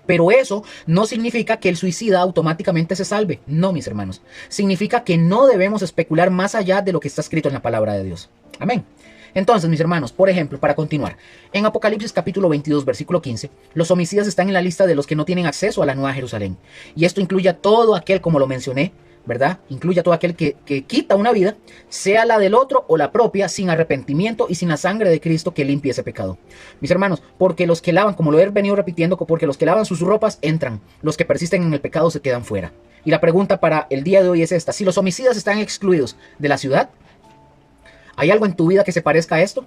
Pero eso no significa que el suicida automáticamente se salve. No, mis hermanos. Significa que no debemos especular más allá de lo que está escrito en la palabra de Dios. Amén. Entonces, mis hermanos, por ejemplo, para continuar, en Apocalipsis capítulo 22, versículo 15, los homicidas están en la lista de los que no tienen acceso a la Nueva Jerusalén. Y esto incluye a todo aquel, como lo mencioné, ¿verdad? Incluye a todo aquel que quita una vida, sea la del otro o la propia, sin arrepentimiento y sin la sangre de Cristo que limpie ese pecado. Mis hermanos, porque los que lavan, como lo he venido repitiendo, porque los que lavan sus ropas entran, los que persisten en el pecado se quedan fuera. Y la pregunta para el día de hoy es esta: si los homicidas están excluidos de la ciudad, ¿hay algo en tu vida que se parezca a esto?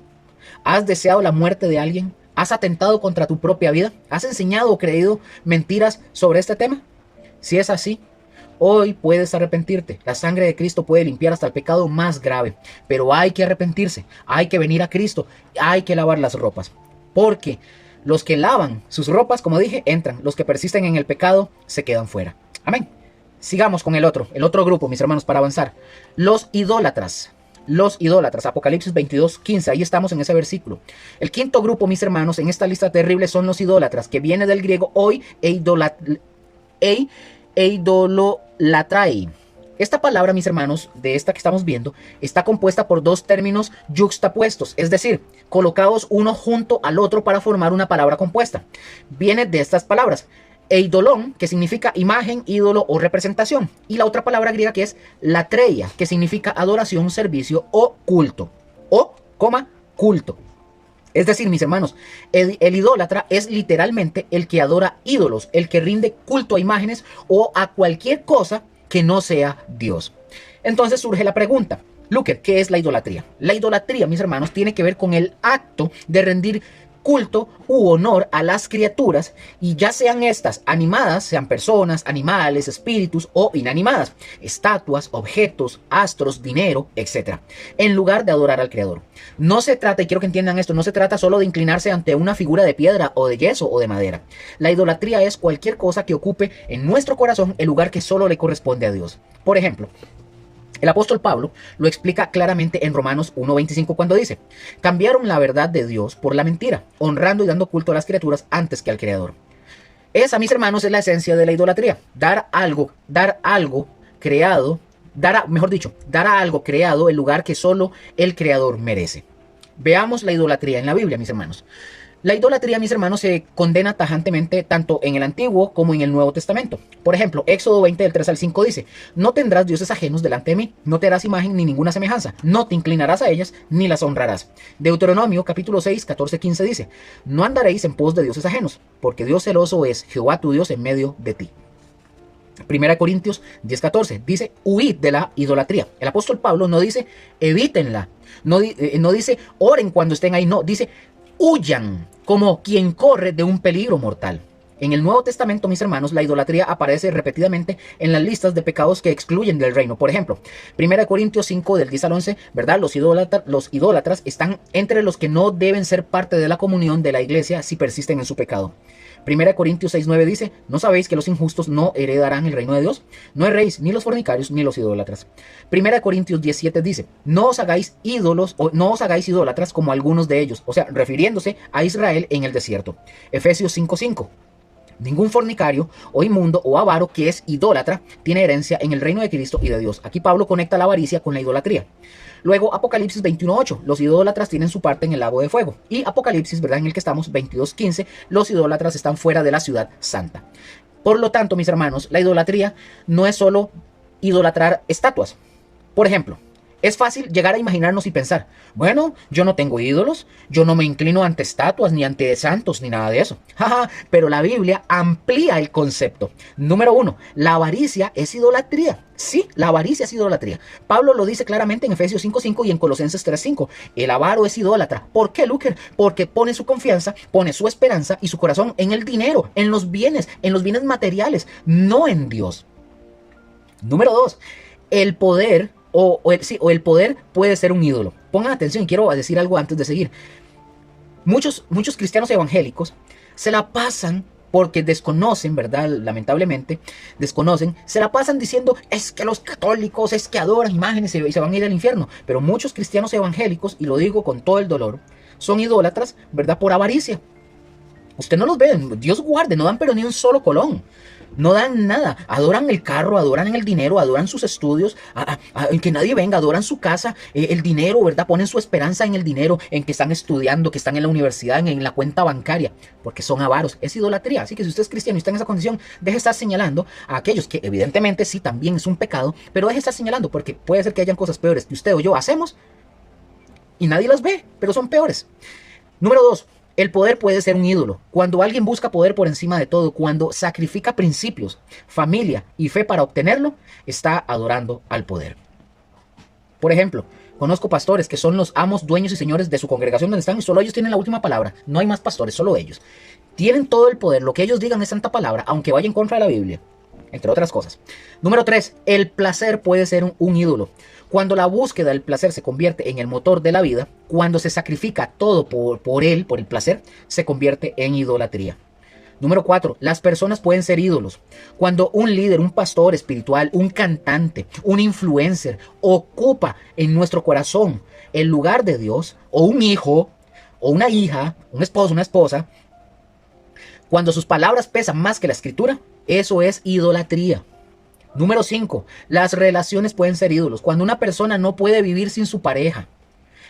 ¿Has deseado la muerte de alguien? ¿Has atentado contra tu propia vida? ¿Has enseñado o creído mentiras sobre este tema? Si es así, hoy puedes arrepentirte. La sangre de Cristo puede limpiar hasta el pecado más grave. Pero hay que arrepentirse, hay que venir a Cristo, hay que lavar las ropas. Porque los que lavan sus ropas, como dije, entran. Los que persisten en el pecado se quedan fuera. Amén. Sigamos con el otro grupo, mis hermanos, para avanzar. Los idólatras. Los idólatras, Apocalipsis 22:15, ahí estamos en ese versículo. El quinto grupo, mis hermanos, en esta lista terrible son los idólatras, que viene del griego hoy eidolotrai. Esta palabra, mis hermanos, de esta que estamos viendo, está compuesta por dos términos yuxtapuestos, es decir, colocados uno junto al otro para formar una palabra compuesta. Viene de estas palabras: eidolon, que significa imagen, ídolo o representación, y la otra palabra griega que es latreia, que significa adoración, servicio o culto, culto. Es decir, mis hermanos, el idólatra es literalmente el que adora ídolos, el que rinde culto a imágenes o a cualquier cosa que no sea Dios. Entonces surge la pregunta: Luker, ¿qué es la idolatría? La idolatría, mis hermanos, tiene que ver con el acto de rendir culto u honor a las criaturas, y ya sean estas animadas, sean personas, animales, espíritus o inanimadas, estatuas, objetos, astros, dinero, etc., en lugar de adorar al Creador. No se trata, y quiero que entiendan esto, no se trata solo de inclinarse ante una figura de piedra o de yeso o de madera. La idolatría es cualquier cosa que ocupe en nuestro corazón el lugar que solo le corresponde a Dios. Por ejemplo, el apóstol Pablo lo explica claramente en Romanos 1:25 cuando dice: cambiaron la verdad de Dios por la mentira, honrando y dando culto a las criaturas antes que al Creador. Esa, mis hermanos, es la esencia de la idolatría: dar a algo creado el lugar que solo el Creador merece. Veamos la idolatría en la Biblia, mis hermanos. La idolatría, mis hermanos, se condena tajantemente tanto en el Antiguo como en el Nuevo Testamento. Por ejemplo, Éxodo 20 del 3 al 5 dice: no tendrás dioses ajenos delante de mí, no te harás imagen ni ninguna semejanza, no te inclinarás a ellas ni las honrarás. Deuteronomio capítulo 6, 14, 15 dice: no andaréis en pos de dioses ajenos, porque Dios celoso es Jehová tu Dios en medio de ti. 1 Corintios 10:14 dice: huid de la idolatría. El apóstol Pablo no dice evítenla, no dice oren cuando estén ahí, no, dice huyan como quien corre de un peligro mortal. En el Nuevo Testamento, mis hermanos, la idolatría aparece repetidamente en las listas de pecados que excluyen del reino. Por ejemplo, 1 Corintios 5 del 10 al 11, ¿verdad? Los idólatras están entre los que no deben ser parte de la comunión de la iglesia si persisten en su pecado. 1 Corintios 6:9 dice: ¿no sabéis que los injustos no heredarán el reino de Dios? No erréis ni los fornicarios ni los idólatras. 1 Corintios 10:7 dice: no os hagáis ídolos o no os hagáis idólatras como algunos de ellos, o sea, refiriéndose a Israel en el desierto. Efesios 5:5: ningún fornicario o inmundo o avaro que es idólatra tiene herencia en el reino de Cristo y de Dios. Aquí Pablo conecta la avaricia con la idolatría. Luego Apocalipsis 21:8, los idólatras tienen su parte en el lago de fuego. Y Apocalipsis, ¿verdad?, en el que estamos, 22:15, los idólatras están fuera de la ciudad santa. Por lo tanto, mis hermanos, la idolatría no es solo idolatrar estatuas. Por ejemplo, es fácil llegar a imaginarnos y pensar: bueno, yo no tengo ídolos, yo no me inclino ante estatuas, ni ante santos, ni nada de eso. Pero la Biblia amplía el concepto. Número 1, la avaricia es idolatría. Sí, la avaricia es idolatría. Pablo lo dice claramente en Efesios 5:5 y en Colosenses 3:5. El avaro es idólatra. ¿Por qué, Luker? Porque pone su confianza, pone su esperanza y su corazón en el dinero, en los bienes materiales, no en Dios. Número 2, el poder el poder puede ser un ídolo. Pongan atención, quiero decir algo antes de seguir. Muchos cristianos evangélicos se la pasan, porque desconocen, ¿verdad? Lamentablemente, desconocen, se la pasan diciendo: es que los católicos, es que adoran imágenes y se van a ir al infierno. Pero muchos cristianos evangélicos, y lo digo con todo el dolor, son idólatras, ¿verdad?, por avaricia. Usted no los ve, Dios guarde, no dan pero ni un solo colón. No dan nada, adoran el carro, adoran el dinero, adoran sus estudios, que nadie venga, adoran su casa, el dinero, ¿verdad? Ponen su esperanza en el dinero, en que están estudiando, que están en la universidad, en la cuenta bancaria, porque son avaros, es idolatría. Así que si usted es cristiano y está en esa condición, deje de estar señalando a aquellos que evidentemente sí también es un pecado, pero deje de estar señalando porque puede ser que hayan cosas peores que usted o yo hacemos y nadie las ve, pero son peores. Número 2. El poder puede ser un ídolo. Cuando alguien busca poder por encima de todo, cuando sacrifica principios, familia y fe para obtenerlo, está adorando al poder. Por ejemplo, conozco pastores que son los amos, dueños y señores de su congregación donde están y solo ellos tienen la última palabra. No hay más pastores, solo ellos. Tienen todo el poder, lo que ellos digan es santa palabra, aunque vaya en contra de la Biblia, entre otras cosas. Número 3. El placer puede ser un ídolo. Cuando la búsqueda del placer se convierte en el motor de la vida, cuando se sacrifica todo por el placer, se convierte en idolatría. Número 4. Las personas pueden ser ídolos. Cuando un líder, un pastor espiritual, un cantante, un influencer ocupa en nuestro corazón el lugar de Dios, o un hijo, o una hija, un esposo, una esposa, cuando sus palabras pesan más que la escritura, eso es idolatría. Número 5. Las relaciones pueden ser ídolos. Cuando una persona no puede vivir sin su pareja,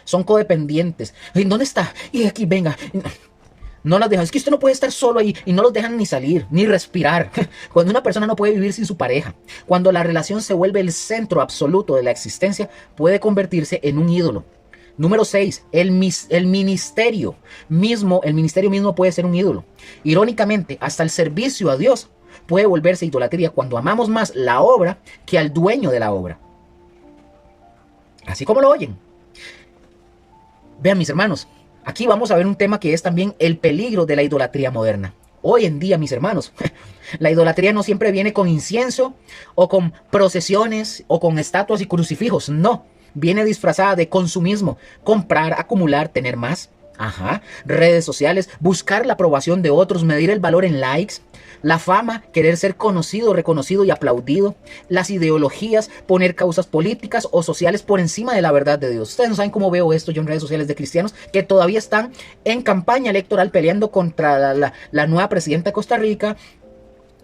son codependientes. ¿Dónde está? Y aquí, venga. No las dejan. Es que usted no puede estar solo ahí y no los dejan ni salir, ni respirar. Cuando una persona no puede vivir sin su pareja, cuando la relación se vuelve el centro absoluto de la existencia, puede convertirse en un ídolo. Número 6. El ministerio mismo puede ser un ídolo. Irónicamente, hasta el servicio a Dios puede volverse idolatría cuando amamos más la obra que al dueño de la obra. Así como lo oyen. Vean, mis hermanos, aquí vamos a ver un tema que es también el peligro de la idolatría moderna. Hoy en día, mis hermanos, la idolatría no siempre viene con incienso o con procesiones o con estatuas y crucifijos. No, viene disfrazada de consumismo, comprar, acumular, tener más. Redes sociales, buscar la aprobación de otros, medir el valor en likes, la fama, querer ser conocido, reconocido y aplaudido, las ideologías, poner causas políticas o sociales por encima de la verdad de Dios. Ustedes no saben cómo veo esto yo en redes sociales de cristianos que todavía están en campaña electoral peleando contra la nueva presidenta de Costa Rica,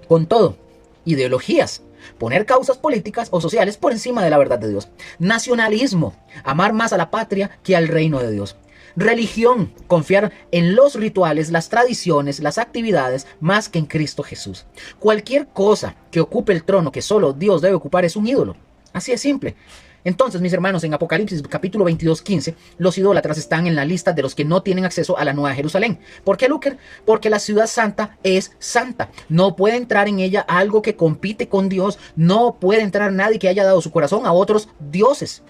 con todo, ideologías. Poner causas políticas o sociales por encima de la verdad de Dios. Nacionalismo, amar más a la patria que al reino de Dios. Religión, confiar en los rituales, las tradiciones, las actividades, más que en Cristo Jesús. Cualquier cosa que ocupe el trono que solo Dios debe ocupar es un ídolo. Así es simple. Entonces, mis hermanos, en Apocalipsis capítulo 22:15, los idólatras están en la lista de los que no tienen acceso a la Nueva Jerusalén. ¿Por qué, Luker? Porque la ciudad santa es santa. No puede entrar en ella algo que compite con Dios. No puede entrar nadie que haya dado su corazón a otros dioses.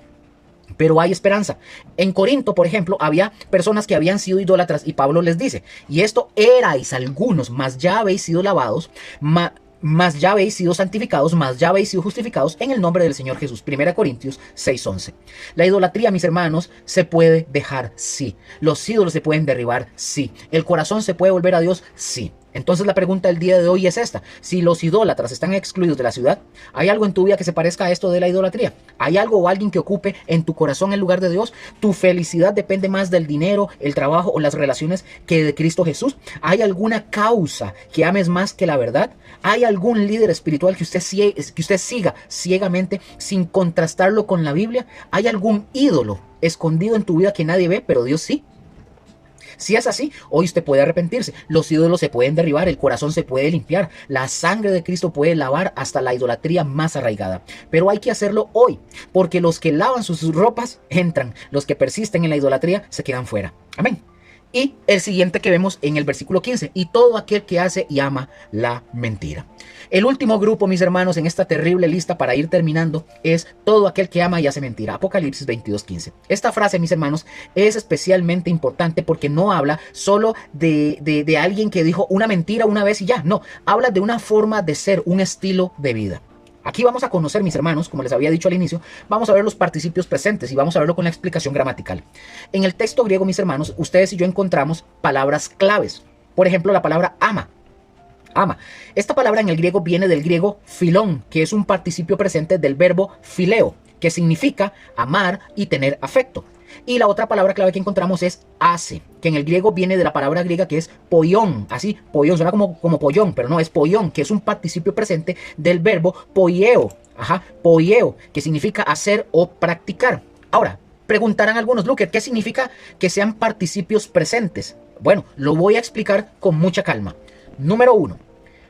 Pero hay esperanza. En Corinto, por ejemplo, había personas que habían sido idólatras y Pablo les dice, y esto erais algunos, mas ya habéis sido lavados, más ya habéis sido santificados, más ya habéis sido justificados en el nombre del Señor Jesús. 1 Corintios 6:11. La idolatría, mis hermanos, se puede dejar, sí. Los ídolos se pueden derribar, sí. El corazón se puede volver a Dios, sí. Entonces la pregunta del día de hoy es esta: si los idólatras están excluidos de la ciudad, ¿hay algo en tu vida que se parezca a esto de la idolatría? ¿Hay algo o alguien que ocupe en tu corazón el lugar de Dios? ¿Tu felicidad depende más del dinero, el trabajo o las relaciones que de Cristo Jesús? ¿Hay alguna causa que ames más que la verdad? ¿Hay algún líder espiritual que usted siga ciegamente sin contrastarlo con la Biblia? ¿Hay algún ídolo escondido en tu vida que nadie ve, pero Dios sí? Si es así, hoy usted puede arrepentirse. Los ídolos se pueden derribar, el corazón se puede limpiar, la sangre de Cristo puede lavar hasta la idolatría más arraigada. Pero hay que hacerlo hoy, porque los que lavan sus ropas entran, los que persisten en la idolatría se quedan fuera. Amén. Y el siguiente que vemos en el versículo 15, y todo aquel que hace y ama la mentira. El último grupo, mis hermanos, en esta terrible lista para ir terminando, es todo aquel que ama y hace mentira. Apocalipsis 22:15. Esta frase, mis hermanos, es especialmente importante porque no habla solo de alguien que dijo una mentira una vez y ya. No, habla de una forma de ser, un estilo de vida. Aquí vamos a conocer, mis hermanos, como les había dicho al inicio, vamos a ver los participios presentes y vamos a verlo con la explicación gramatical. En el texto griego, mis hermanos, ustedes y yo encontramos palabras claves. Por ejemplo, la palabra ama. Ama. Esta palabra en el griego viene del griego filón, que es un participio presente del verbo fileo, que significa amar y tener afecto. Y la otra palabra clave que encontramos es hace, que en el griego viene de la palabra griega que es poión. Así, poión, suena como pollón, pero no, es poión, que es un participio presente del verbo poieo. Ajá, poieo, que significa hacer o practicar. Ahora, preguntarán algunos, Luker, ¿qué significa que sean participios presentes? Bueno, lo voy a explicar con mucha calma. Número 1,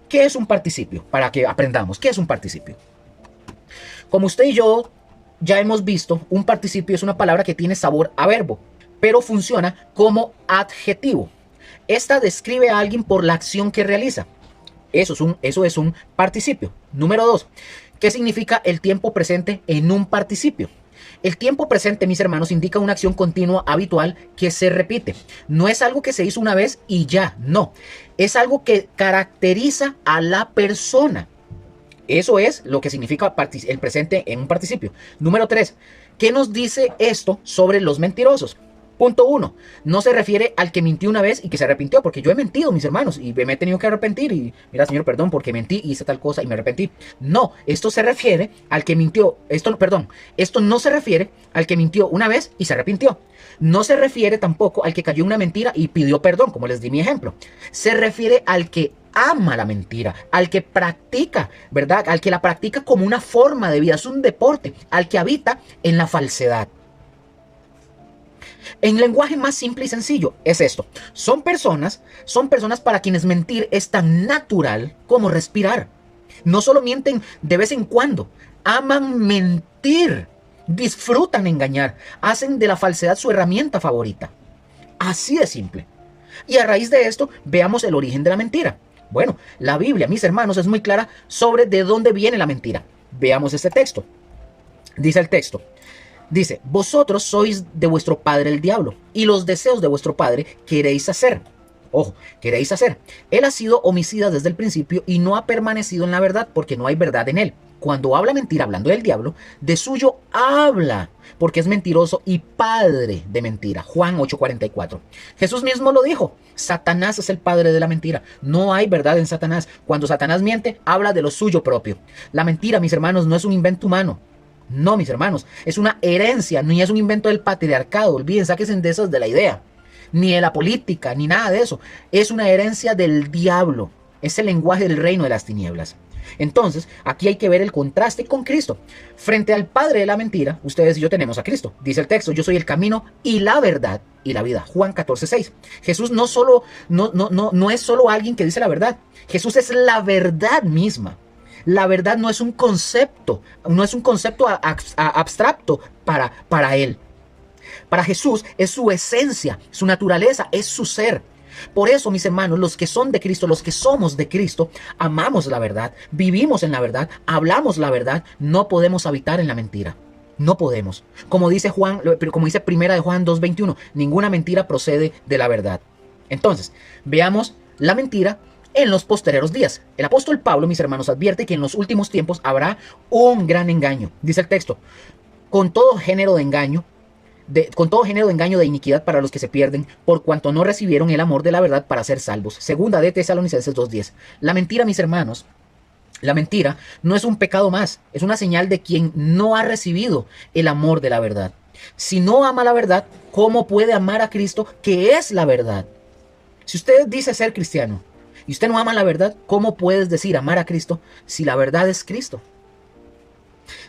¿qué es un participio? Para que aprendamos, ¿qué es un participio? Como usted y yo ya hemos visto, un participio es una palabra que tiene sabor a verbo, pero funciona como adjetivo. Esta describe a alguien por la acción que realiza. Eso es un participio. Número 2, ¿qué significa el tiempo presente en un participio? El tiempo presente, mis hermanos, indica una acción continua habitual que se repite. No es algo que se hizo una vez y ya, no. Es algo que caracteriza a la persona. Eso es lo que significa el presente en un participio. Número 3, ¿qué nos dice esto sobre los mentirosos? Punto 1, no se refiere al que mintió una vez y que se arrepintió, porque yo he mentido, mis hermanos, y me he tenido que arrepentir, y mira, Señor, perdón, porque mentí, hice tal cosa y me arrepentí. No, esto se refiere al que mintió, esto no se refiere al que mintió una vez y se arrepintió. No se refiere tampoco al que cayó en una mentira y pidió perdón, como les di mi ejemplo. Se refiere al que ama la mentira, al que practica, ¿verdad? Al que la practica como una forma de vida, es un deporte, al que habita en la falsedad. En lenguaje más simple y sencillo es esto. Son personas para quienes mentir es tan natural como respirar. No solo mienten de vez en cuando, aman mentir, disfrutan engañar, hacen de la falsedad su herramienta favorita. Así de simple. Y a raíz de esto, veamos el origen de la mentira. Bueno, la Biblia, mis hermanos, es muy clara sobre de dónde viene la mentira. Veamos este texto. Dice el texto. Dice, vosotros sois de vuestro padre el diablo, y los deseos de vuestro padre queréis hacer. Ojo, queréis hacer. Él ha sido homicida desde el principio y no ha permanecido en la verdad porque no hay verdad en él. Cuando habla mentira, hablando del diablo, de suyo habla, porque es mentiroso y padre de mentira. Juan 8:44. Jesús mismo lo dijo, Satanás es el padre de la mentira. No hay verdad en Satanás. Cuando Satanás miente, habla de lo suyo propio. La mentira, mis hermanos, no es un invento humano. No, mis hermanos, es una herencia, ni es un invento del patriarcado. Olviden, sáquense de esas de la idea. Ni de la política, ni nada de eso. Es una herencia del diablo. Es el lenguaje del reino de las tinieblas. Entonces, aquí hay que ver el contraste con Cristo. Frente al padre de la mentira, ustedes y yo tenemos a Cristo. Dice el texto, yo soy el camino y la verdad y la vida. Juan 14:6. Jesús no es solo alguien que dice la verdad. Jesús es la verdad misma. La verdad no es un concepto, abstracto para él. Para Jesús es su esencia, su naturaleza, es su ser. Por eso, mis hermanos, los que son de Cristo, los que somos de Cristo, amamos la verdad, vivimos en la verdad, hablamos la verdad, no podemos habitar en la mentira. No podemos. Como dice primera de Juan 2:21, ninguna mentira procede de la verdad. Entonces, veamos la mentira en los postreros días. El apóstol Pablo, mis hermanos, advierte que en los últimos tiempos habrá un gran engaño. Dice el texto, con todo género de engaño de iniquidad para los que se pierden, por cuanto no recibieron el amor de la verdad para ser salvos. Segunda de Tesalonicenses 2:10. La mentira, mis hermanos, la mentira no es un pecado más, es una señal de quien no ha recibido el amor de la verdad. Si no ama la verdad, ¿cómo puede amar a Cristo, que es la verdad? Si usted dice ser cristiano y usted no ama la verdad, ¿cómo puedes decir amar a Cristo si la verdad es Cristo?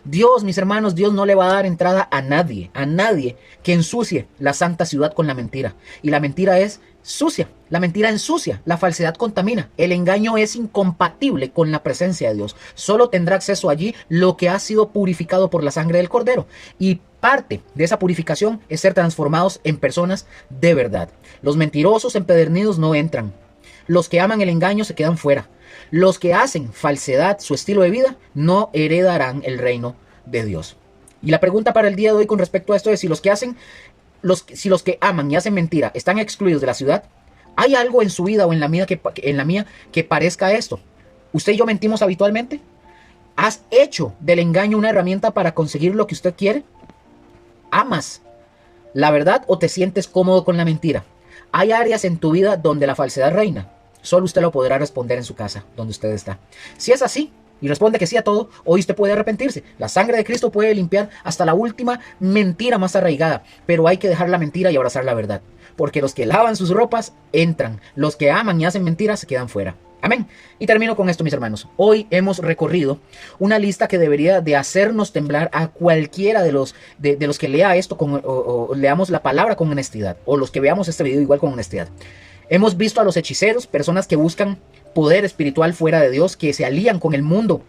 Dios, mis hermanos, Dios no le va a dar entrada a nadie que ensucie la santa ciudad con la mentira. Y la mentira es sucia, la mentira ensucia, la falsedad contamina, el engaño es incompatible con la presencia de Dios. Solo tendrá acceso allí lo que ha sido purificado por la sangre del Cordero. Y parte de esa purificación es ser transformados en personas de verdad. Los mentirosos empedernidos no entran. Los que aman el engaño se quedan fuera. Los que hacen falsedad su estilo de vida no heredarán el reino de Dios. Y la pregunta para el día de hoy con respecto a esto es si los que aman y hacen mentira están excluidos de la ciudad. ¿Hay algo en su vida o en la mía que parezca esto? ¿Usted y yo mentimos habitualmente? ¿Has hecho del engaño una herramienta para conseguir lo que usted quiere? ¿Amas la verdad o te sientes cómodo con la mentira? ¿Hay áreas en tu vida donde la falsedad reina? Solo usted lo podrá responder en su casa, donde usted está. Si es así, y responde que sí a todo, hoy usted puede arrepentirse. La sangre de Cristo puede limpiar hasta la última mentira más arraigada, pero hay que dejar la mentira y abrazar la verdad. Porque los que lavan sus ropas entran, los que aman y hacen mentiras se quedan fuera. Amén. Y termino con esto, mis hermanos. Hoy hemos recorrido una lista que debería de hacernos temblar a cualquiera de los que lea esto o leamos la palabra con honestidad, o los que veamos este video igual con honestidad. Hemos visto a los hechiceros, personas que buscan poder espiritual fuera de Dios, que se alían con el mundo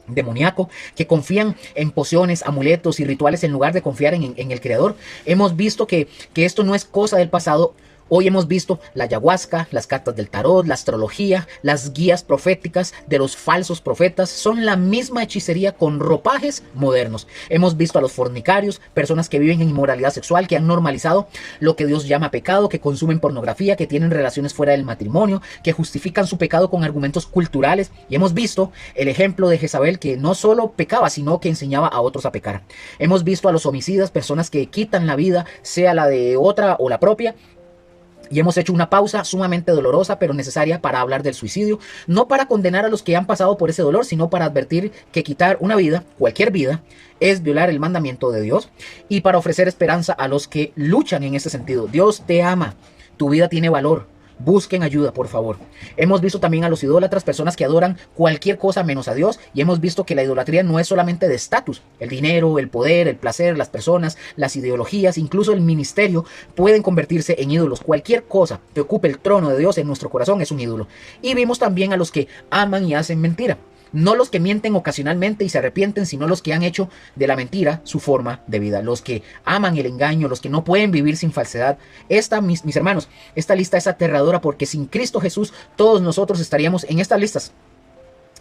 demoníaco, que confían en pociones, amuletos y rituales en lugar de confiar en el Creador. Hemos visto que esto no es cosa del pasado. Hoy hemos visto la ayahuasca, las cartas del tarot, la astrología, las guías proféticas de los falsos profetas. Son la misma hechicería con ropajes modernos. Hemos visto a los fornicarios, personas que viven en inmoralidad sexual, que han normalizado lo que Dios llama pecado, que consumen pornografía, que tienen relaciones fuera del matrimonio, que justifican su pecado con argumentos culturales. Y hemos visto el ejemplo de Jezabel, que no solo pecaba, sino que enseñaba a otros a pecar. Hemos visto a los homicidas, personas que quitan la vida, sea la de otra o la propia. Y hemos hecho una pausa sumamente dolorosa pero necesaria para hablar del suicidio, no para condenar a los que han pasado por ese dolor, sino para advertir que quitar una vida, cualquier vida, es violar el mandamiento de Dios, y para ofrecer esperanza a los que luchan en ese sentido. Dios te ama, tu vida tiene valor. Busquen ayuda, por favor. Hemos visto también a los idólatras, personas que adoran cualquier cosa menos a Dios, y hemos visto que la idolatría no es solamente de estatus. El dinero, el poder, el placer, las personas, las ideologías, incluso el ministerio pueden convertirse en ídolos. Cualquier cosa que ocupe el trono de Dios en nuestro corazón es un ídolo. Y vimos también a los que aman y hacen mentira. No los que mienten ocasionalmente y se arrepienten, sino los que han hecho de la mentira su forma de vida. Los que aman el engaño, los que no pueden vivir sin falsedad. Mis hermanos, esta lista es aterradora, porque sin Cristo Jesús todos nosotros estaríamos en estas listas.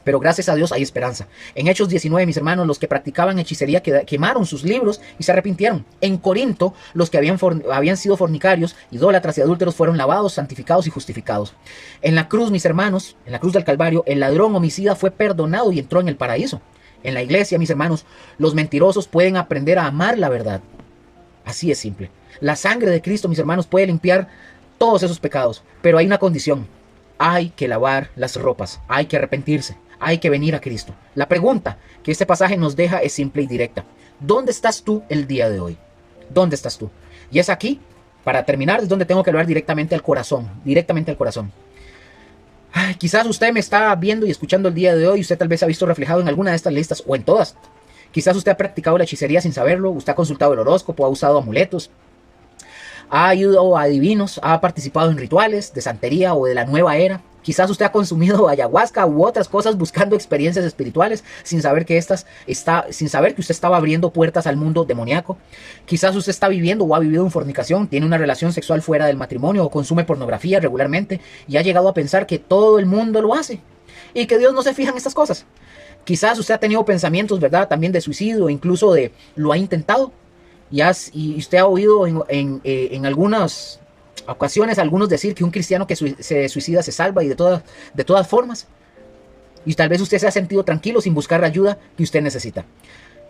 Pero gracias a Dios hay esperanza. En Hechos 19, mis hermanos, los que practicaban hechicería quemaron sus libros y se arrepintieron. En Corinto, los que habían sido fornicarios, idólatras y adúlteros fueron lavados, santificados y justificados. En la cruz, mis hermanos, en la cruz del Calvario, el ladrón homicida fue perdonado y entró en el paraíso. En la iglesia, mis hermanos, los mentirosos pueden aprender a amar la verdad. Así es simple. La sangre de Cristo, mis hermanos, puede limpiar todos esos pecados. Pero hay una condición. Hay que lavar las ropas. Hay que arrepentirse. Hay que venir a Cristo. La pregunta que este pasaje nos deja es simple y directa. ¿Dónde estás tú el día de hoy? ¿Dónde estás tú? Y es aquí, para terminar, es donde tengo que hablar directamente al corazón. Directamente al corazón. Quizás usted me está viendo y escuchando el día de hoy. Usted tal vez ha visto reflejado en alguna de estas listas o en todas. Quizás usted ha practicado la hechicería sin saberlo. Usted ha consultado el horóscopo, ha usado amuletos, ha ido a adivinos, ha participado en rituales de santería o de la nueva era. Quizás usted ha consumido ayahuasca u otras cosas buscando experiencias espirituales sin saber que usted estaba abriendo puertas al mundo demoníaco. Quizás usted está viviendo o ha vivido en fornicación, tiene una relación sexual fuera del matrimonio o consume pornografía regularmente y ha llegado a pensar que todo el mundo lo hace y que Dios no se fija en estas cosas. Quizás usted ha tenido pensamientos, ¿verdad?, también de suicidio, incluso lo ha intentado y usted ha oído en algunas ocasiones algunos decir que un cristiano que se suicida se salva y de todas formas. Y tal vez usted se ha sentido tranquilo sin buscar la ayuda que usted necesita.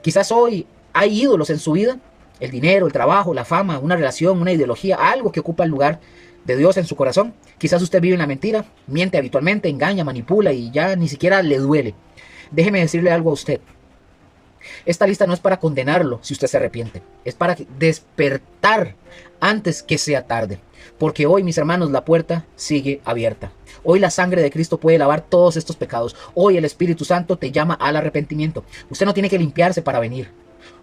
Quizás hoy hay ídolos en su vida, el dinero, el trabajo, la fama, una relación, una ideología, algo que ocupa el lugar de Dios en su corazón. Quizás usted vive en la mentira, miente habitualmente, engaña, manipula y ya ni siquiera le duele. Déjeme decirle algo a usted. Esta lista no es para condenarlo si usted se arrepiente. Es para despertar antes que sea tarde. Porque hoy, mis hermanos, la puerta sigue abierta. Hoy la sangre de Cristo puede lavar todos estos pecados. Hoy el Espíritu Santo te llama al arrepentimiento. Usted no tiene que limpiarse para venir.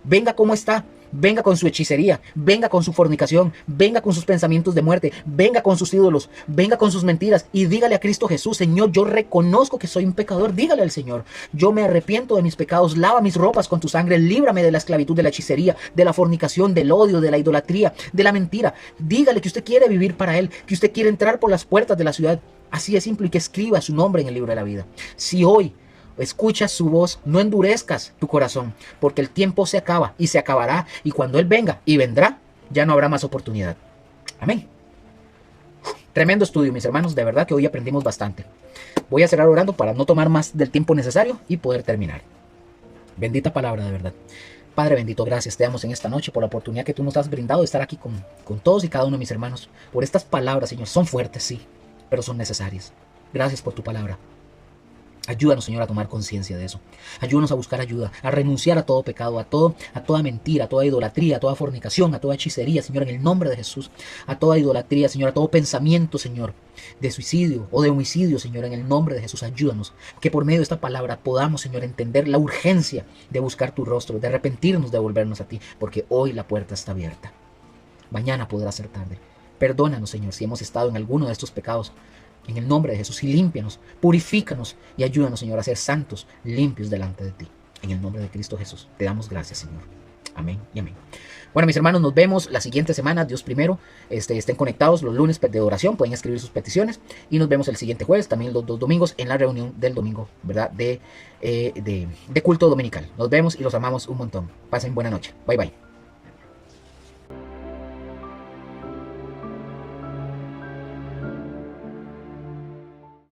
Venga como está. Venga con su hechicería, venga con su fornicación, venga con sus pensamientos de muerte, venga con sus ídolos, venga con sus mentiras y dígale a Cristo Jesús: Señor, yo reconozco que soy un pecador. Dígale al Señor: yo me arrepiento de mis pecados, lava mis ropas con tu sangre, líbrame de la esclavitud de la hechicería, de la fornicación, del odio, de la idolatría, de la mentira. Dígale que usted quiere vivir para Él, que usted quiere entrar por las puertas de la ciudad. Así es simple, y que escriba su nombre en el libro de la vida. Si hoy escuchas su voz, no endurezcas tu corazón, porque el tiempo se acaba y se acabará, y cuando Él venga, y vendrá, ya no habrá más oportunidad. Amén. Tremendo estudio, mis hermanos, de verdad que hoy aprendimos bastante. Voy a cerrar orando para no tomar más del tiempo necesario y poder terminar. Bendita palabra, de verdad. Padre bendito, gracias te damos en esta noche por la oportunidad que tú nos has brindado de estar aquí con todos y cada uno de mis hermanos, por estas palabras, Señor. Son fuertes, sí, pero son necesarias. Gracias por tu palabra. Ayúdanos, Señor, a tomar conciencia de eso. Ayúdanos a buscar ayuda, a renunciar a todo pecado, a toda mentira, a toda idolatría, a toda fornicación, a toda hechicería, Señor, en el nombre de Jesús. A toda idolatría, Señor, a todo pensamiento, Señor, de suicidio o de homicidio, Señor, en el nombre de Jesús. Ayúdanos que por medio de esta palabra podamos, Señor, entender la urgencia de buscar tu rostro, de arrepentirnos, de volvernos a ti, porque hoy la puerta está abierta. Mañana podrá ser tarde. Perdónanos, Señor, si hemos estado en alguno de estos pecados. En el nombre de Jesús, y límpianos, purifícanos y ayúdanos, Señor, a ser santos, limpios delante de ti. En el nombre de Cristo Jesús, te damos gracias, Señor. Amén y amén. Bueno, mis hermanos, nos vemos la siguiente semana, Dios primero. Estén conectados los lunes de oración, pueden escribir sus peticiones. Y nos vemos el siguiente jueves, también los 2 domingos, en la reunión del domingo, ¿verdad? De culto dominical. Nos vemos y los amamos un montón. Pasen buena noche. Bye, bye.